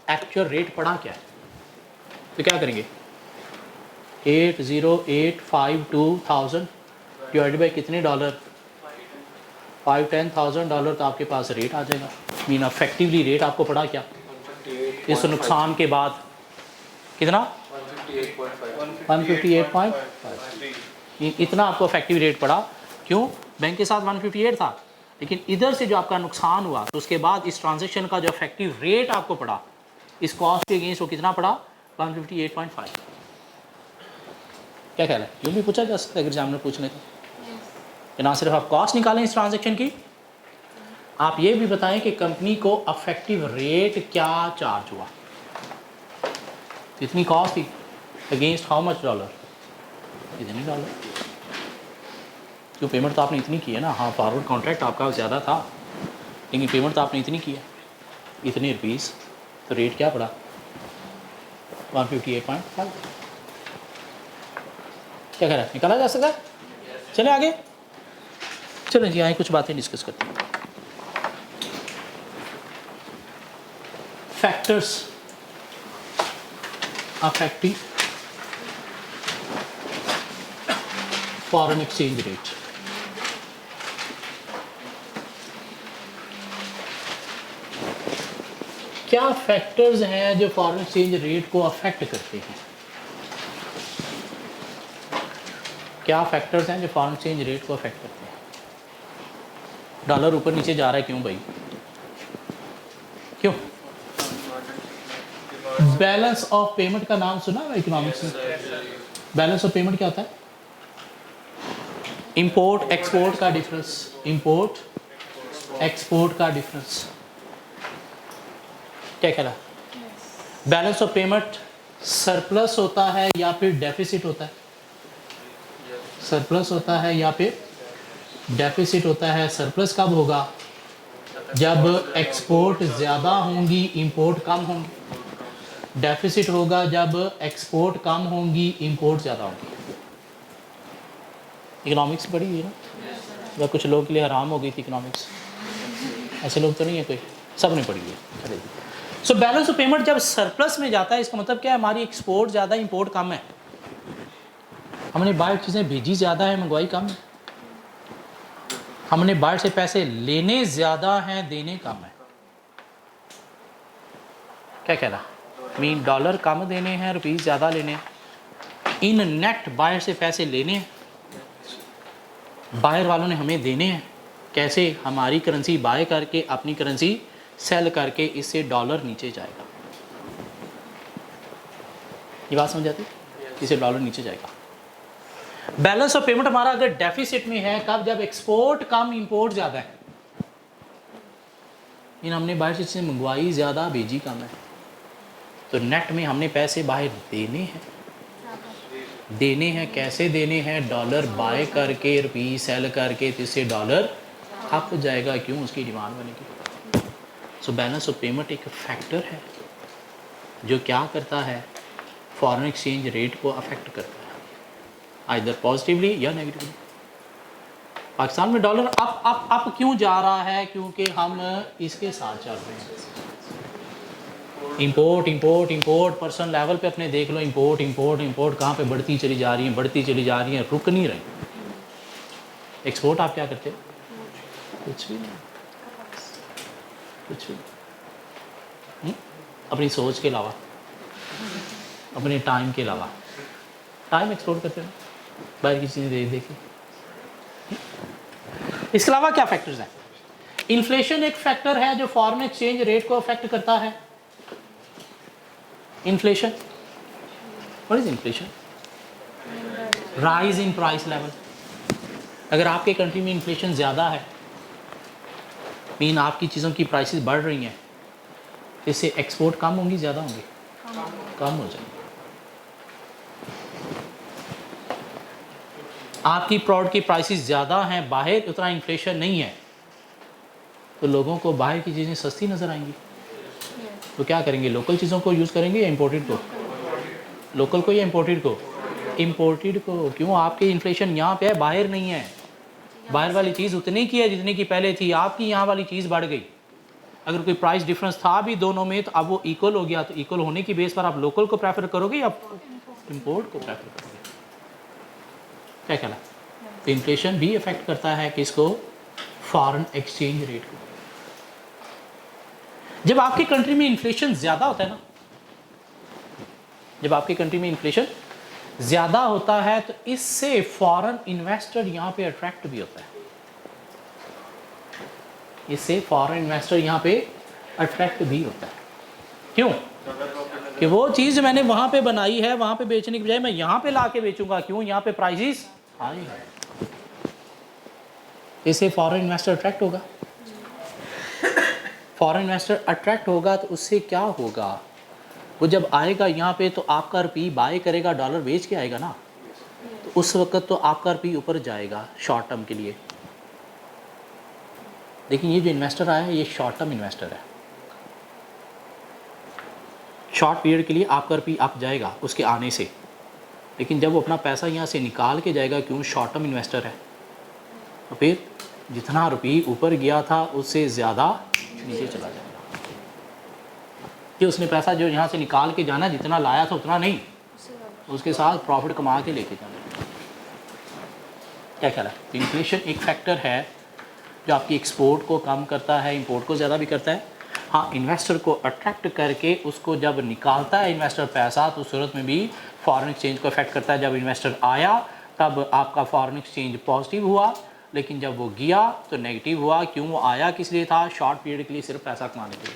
एक्चुअल रेट पड़ा क्या है? तो क्या करेंगे? 80852,000 डिवाइड बाई कितने डॉलर? $5,000-10,000 तो आपके पास रेट आ जाएगा। मीन अफेक्टिवली रेट आपको पड़ा क्या इस नुकसान के बाद? कितना? 158.5। इतना आपको अफेक्टिव रेट पड़ा। क्यों? बैंक के साथ 158 था, लेकिन इधर से जो आपका नुकसान हुआ तो उसके बाद इस ट्रांजैक्शन का जो अफेक्टिव रेट आपको पड़ा इस कॉस्ट के अगेंस्ट वो कितना पड़ा? 158.5। क्या ख्याल है? क्यों भी पूछा जा सकता है एग्जामिनर पूछने को कि ना सिर्फ आप कॉस्ट निकालें इस ट्रांजैक्शन की, आप ये भी बताएं कि कंपनी को अफेक्टिव रेट क्या चार्ज हुआ। इतनी कॉस्ट थी अगेंस्ट हाउ मच डॉलर? इतने डॉलर, क्यों पेमेंट तो आपने इतनी की है ना। हाँ फॉरवर्ड कॉन्ट्रैक्ट आपका ज़्यादा था लेकिन पेमेंट तो आपने इतनी की है, इतने रुपीज़, तो रेट क्या पड़ा 158.5। क्या कह रहा है, निकाला जा सकता है। चले आगे, चलो जी आए कुछ बातें डिस्कस करते हैं। Factors affecting foreign exchange rate. क्या फैक्टर्स हैं जो फॉरेन एक्सचेंज रेट को अफेक्ट करते हैं? क्या फैक्टर्स हैं जो फॉरेन एक्सचेंज रेट को अफेक्ट करते हैं? डॉलर ऊपर नीचे जा रहा है, क्यों भाई, क्यों? बैलेंस ऑफ पेमेंट का नाम सुना है इकोनॉमिक्स में? बैलेंस ऑफ पेमेंट क्या होता है? इंपोर्ट एक्सपोर्ट का डिफरेंस, इंपोर्ट एक्सपोर्ट का डिफरेंस। क्या कह रहा है? बैलेंस ऑफ पेमेंट सरप्लस होता है या फिर डेफिसिट होता है? सरप्लस होता है या फिर डेफिसिट होता है। सरप्लस कब होगा? जब एक्सपोर्ट ज़्यादा होंगी इंपोर्ट कम होंगी। डेफिसिट होगा जब एक्सपोर्ट कम होंगी इंपोर्ट ज़्यादा होंगी। इकोनॉमिक्स पढ़ी है ना, या कुछ लोगों के लिए हराम हो गई थी इकोनॉमिक्स? ऐसे लोग तो नहीं है कोई, सब ने पढ़ी है। चलिए, सो बैलेंस ऑफ पेमेंट जब सरप्लस में जाता है इसका मतलब क्या है? हमारी एक्सपोर्ट ज़्यादा इंपोर्ट कम है, हमने बाहर चीज़ें भेजी ज़्यादा है मंगवाई कम है, हमने बाहर से पैसे लेने ज़्यादा हैं देने कम है। क्या कह रहा? मीन डॉलर कम देने हैं रुपीस ज़्यादा लेने हैं। इन नेट बाहर से पैसे लेने हैं, बाहर वालों ने हमें देने हैं। कैसे? हमारी करेंसी बाय करके अपनी करेंसी सेल करके, इससे डॉलर नीचे जाएगा। ये बात समझ आती? इससे डॉलर नीचे जाएगा। बैलेंस ऑफ पेमेंट हमारा अगर डेफिसिट में है कब? जब एक्सपोर्ट कम इंपोर्ट ज़्यादा है। इन हमने बाहर से चीज़ें मंगवाई ज़्यादा भेजी कम है, तो नेट में हमने पैसे बाहर देने हैं। देने हैं कैसे देने हैं? डॉलर बाय करके रुपी सेल करके, तो इससे डॉलर अप जाएगा। क्यों? उसकी डिमांड बनेगी। सो बैलेंस ऑफ पेमेंट एक फैक्टर है जो क्या करता है? फॉरेन एक्सचेंज रेट को अफेक्ट करता है, आइदर पॉजिटिवली या नेगेटिवली। पाकिस्तान में डॉलर अप क्यों जा रहा है? क्योंकि हम इसके साथ चल रहे हैं। Import import import personal level पे अपने देख लो, इंपोर्ट इंपोर्ट इंपोर्ट कहाँ पे बढ़ती चली जा रही है, बढ़ती चली जा रही है, रुक नहीं रही। एक्सपोर्ट आप क्या करते हो? कुछ भी नहीं, कुछ भी नहीं। अपनी सोच के अलावा, अपने टाइम के अलावा। टाइम एक्सपोर्ट करते हो, बाहर की चीज़ें देख देखी। इसके अलावा क्या फैक्टर्स हैं? इन्फ्लेशन एक फैक्टर है जो फॉरेन एक्सचेंज रेट को अफेक्ट करता है। Inflation, what is inflation? Rise in price level. अगर आपके कंट्री में इन्फ्लेशन ज़्यादा है, मीन आपकी चीज़ों की प्राइसेस बढ़ रही हैं, इससे एक्सपोर्ट कम होंगी ज़्यादा होंगी? कम हो जाएंगी। आपकी प्रोडक्ट की प्राइसेस ज़्यादा हैं बाहर, उतना इन्फ्लेशन नहीं है, तो लोगों को बाहर की चीज़ें सस्ती नज़र आएंगी, तो क्या करेंगे? लोकल चीज़ों को यूज़ करेंगे या इम्पोर्टेड को? लोकल को या इम्पोर्टेड को? इम्पोर्टेड को। क्यों? आपके इन्फ्लेशन यहाँ पे है, बाहर नहीं है। बाहर वाली चीज़ उतनी की है जितनी की पहले थी, आपकी यहाँ वाली चीज़ बढ़ गई। अगर कोई प्राइस डिफरेंस था भी दोनों में, तो अब वो इक्वल हो गया, तो इक्वल होने की बेस पर आप लोकल को प्रेफर करोगे या इम्पोर्ट को प्रेफर करोगे? क्या कहला? तो इन्फ्लेशन भी अफेक्ट करता है किसको? फॉरेन एक्सचेंज रेट को। जब आपकी कंट्री में इन्फ्लेशन ज़्यादा होता है ना, जब आपकी कंट्री में इन्फ्लेशन ज़्यादा होता है, तो इससे फॉरेन इन्वेस्टर यहाँ पे अट्रैक्ट भी होता है। इससे फॉरेन इन्वेस्टर यहाँ पे अट्रैक्ट भी होता है। क्यों? कि वो चीज़ मैंने वहाँ पे बनाई है, वहाँ पे बेचने की बजाय मैं यहाँ पे ला के बेचूंगा। क्यों? यहाँ पे प्राइसेस हाई है, इससे फॉरेन इन्वेस्टर अट्रैक्ट होगा। फॉरेन इन्वेस्टर अट्रैक्ट होगा तो उससे क्या होगा? वो जब आएगा यहाँ पे तो आपका रुपये बाय करेगा, डॉलर बेच के आएगा ना, तो तो उस वक्त तो आपका रुपये ऊपर जाएगा शॉर्ट टर्म के लिए। लेकिन ये जो इन्वेस्टर आया है ये शॉर्ट टर्म इन्वेस्टर है, शॉर्ट पीरियड के लिए आपका रुपये अप जाएगा उसके आने से, लेकिन जब वो अपना पैसा यहाँ से निकाल के जाएगा, क्यों शॉर्ट टर्म इन्वेस्टर है, तो फिर जितना रुपये ऊपर गया था उससे ज़्यादा नीचे चला जाएगा। कि उसने पैसा जो यहाँ से निकाल के जाना, जितना लाया था उतना नहीं, उसके साथ प्रॉफिट कमा के लेके जाना। क्या ख्याल है? इन्फ्लेशन एक फैक्टर है जो आपकी एक्सपोर्ट को कम करता है, इंपोर्ट को ज़्यादा भी करता है। हाँ, इन्वेस्टर को अट्रैक्ट करके उसको जब निकालता है इन्वेस्टर पैसा, तो सूरत में भी फॉरेन एक्सचेंज को अफेक्ट करता है। जब इन्वेस्टर आया तब आपका फॉरेन एक्सचेंज पॉजिटिव हुआ, लेकिन जब वो गया तो नेगेटिव हुआ। क्यों? वो आया किस लिए था? शॉर्ट पीरियड के लिए, सिर्फ पैसा कमाने के लिए।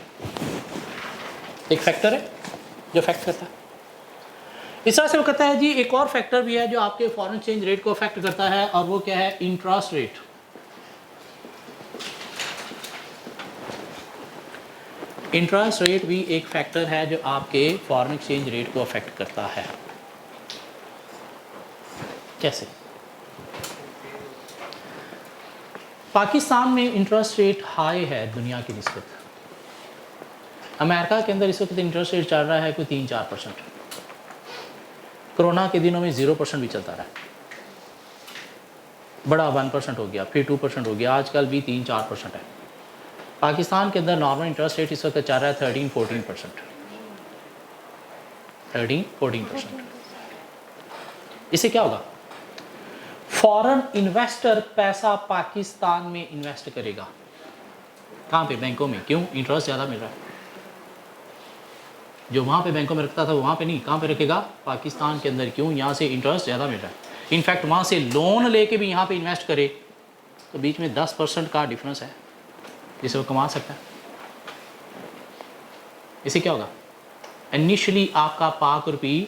एक फैक्टर है जो अफेक्ट करता है। इस तरह से वो कहता है जी एक और फैक्टर भी है जो आपके फॉरेन एक्सचेंज रेट को अफेक्ट करता है, और वो क्या है? Interest rate. इंटरेस्ट रेट भी एक फैक्टर है जो आपके फॉरेन एक्सचेंज रेट को अफेक्ट करता है। कैसे? पाकिस्तान में इंटरेस्ट रेट हाई है दुनिया की निस्बत। अमेरिका के अंदर इस वक्त इंटरेस्ट रेट चल रहा है कोई 3-4%। कोरोना के दिनों में 0% भी चलता रहा, बड़ा 1% हो गया, फिर 2% हो गया, आजकल भी 3-4% है। पाकिस्तान के अंदर नॉर्मल इंटरेस्ट रेट इस वक्त चल रहा है 13-14%। 13-14%। इससे क्या होगा? फॉरेन इन्वेस्टर पैसा पाकिस्तान में इन्वेस्ट करेगा। कहाँ पे? बैंकों में। क्यों? इंटरेस्ट ज़्यादा मिल रहा है। जो वहाँ पे बैंकों में रखता था वो वहाँ पे नहीं, कहाँ पे रखेगा? पाकिस्तान के अंदर। क्यों? यहाँ से इंटरेस्ट ज़्यादा मिल रहा है। इनफैक्ट वहाँ से लोन लेके भी यहाँ पे इन्वेस्ट करे तो बीच में 10% का डिफरेंस है जिसे वो कमा सकता है। इससे क्या होगा? इनिशियली आपका पाक रुपये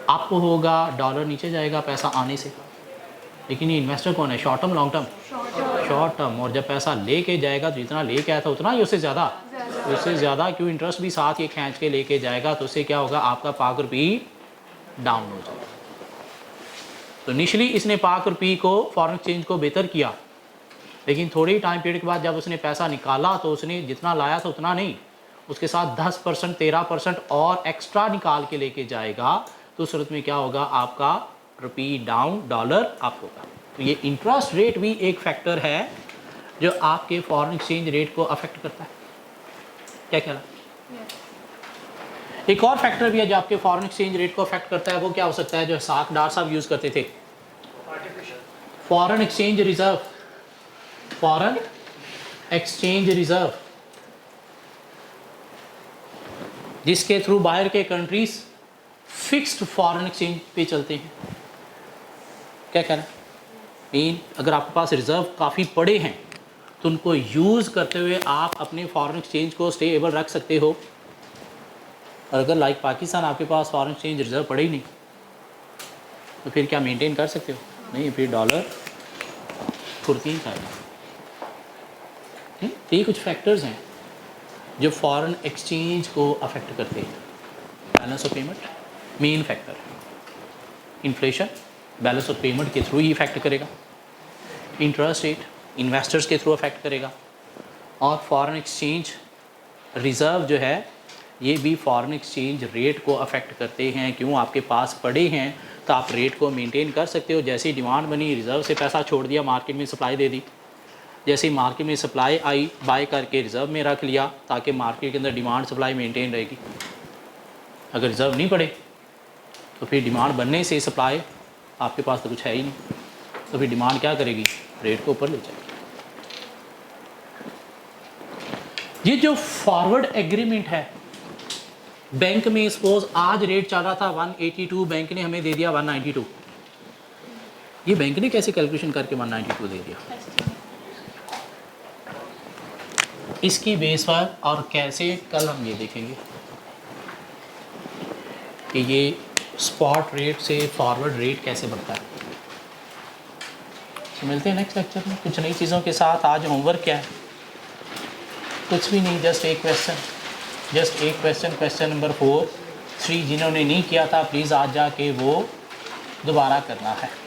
अप होगा, डॉलर नीचे जाएगा पैसा आने से। लेकिन ये इन्वेस्टर कौन है? Short term, long term? Short term. और जब पैसा लेके जाएगा तो जितना लेके आया था उतना ही, उससे ज़्यादा। क्यों? इंटरेस्ट भी साथ ये खींच के लेके जाएगा, तो उससे क्या होगा? आपका पाक रुपये डाउन हो जाएगा। तो इनिशियली इसने पाक रुपये को फॉरेन एक्सचेंज को बेहतर किया, लेकिन थोड़ी टाइम पीरियड के बाद जब उसने पैसा निकाला तो उसने जितना लाया था उतना नहीं, उसके साथ 10%, 13% और एक्स्ट्रा निकाल के लेके जाएगा। तो सूरत में क्या होगा? आपका रुपये डाउन, डॉलर अप होगा। तो ये इंटरेस्ट रेट भी एक फैक्टर है जो आपके फॉरेन एक्सचेंज रेट को अफेक्ट करता है। क्या ख्याल है? एक और फैक्टर भी है जो आपके फॉरेन एक्सचेंज रेट को अफेक्ट करता है। वो क्या हो सकता है? जो साक डार साहब यूज़ करते थे, foreign exchange reserve. Foreign exchange reserve, जिसके थ्रू बाहर के कंट्रीज फिक्स्ड फॉरेन एक्सचेंज पे चलते हैं। क्या कहना है? मीन अगर आपके पास रिजर्व काफ़ी पड़े हैं तो उनको यूज़ करते हुए आप अपने फॉरेन एक्सचेंज को स्टेबल रख सकते हो। और अगर लाइक पाकिस्तान आपके पास फॉरेन एक्सचेंज रिजर्व पड़े ही नहीं तो फिर क्या मेंटेन कर सकते हो? नहीं, फिर डॉलर फुर्ती खाएगा। ये कुछ फैक्टर्स हैं जो फॉरेन एक्सचेंज को अफेक्ट करते हैं। Balance of payment main factor है। इन्फ्लेशन बैलेंस ऑफ पेमेंट के थ्रू ही इफेक्ट करेगा। इंटरेस्ट रेट इन्वेस्टर्स के थ्रू अफेक्ट करेगा। और फॉरेन एक्सचेंज रिज़र्व जो है ये भी फॉरेन एक्सचेंज रेट को अफेक्ट करते हैं। क्यों? आपके पास पड़े हैं तो आप रेट को मेंटेन कर सकते हो। जैसे डिमांड बनी, रिज़र्व से पैसा छोड़ दिया, मार्केट में सप्लाई दे दी। जैसे ही मार्केट में सप्लाई आई, बाय करके रिज़र्व में रख लिया ताकि मार्केट के अंदर डिमांड सप्लाई मेंटेन रहेगी। अगर रिज़र्व नहीं पड़े तो फिर डिमांड बनने से सप्लाई आपके पास तो कुछ है ही नहीं, तो फिर डिमांड क्या करेगी? रेट को ऊपर ले जाएगी। ये जो फॉरवर्ड एग्रीमेंट है बैंक में, सपोज आज रेट चल रहा था 182, बैंक ने हमें दे दिया 192। ये बैंक ने कैसे कैलकुलेशन करके 192 दे दिया? इसकी बेस पर और कैसे, कल हम ये देखेंगे कि ये स्पॉट रेट से फॉरवर्ड रेट कैसे बनता है। तो मिलते हैं नेक्स्ट लेक्चर में कुछ नई चीज़ों के साथ। आज होमवर्क क्या है? कुछ भी नहीं, जस्ट एक क्वेश्चन, क्वेश्चन नंबर 4-3। जिन्होंने नहीं किया था प्लीज़ आज जाके वो दोबारा करना है।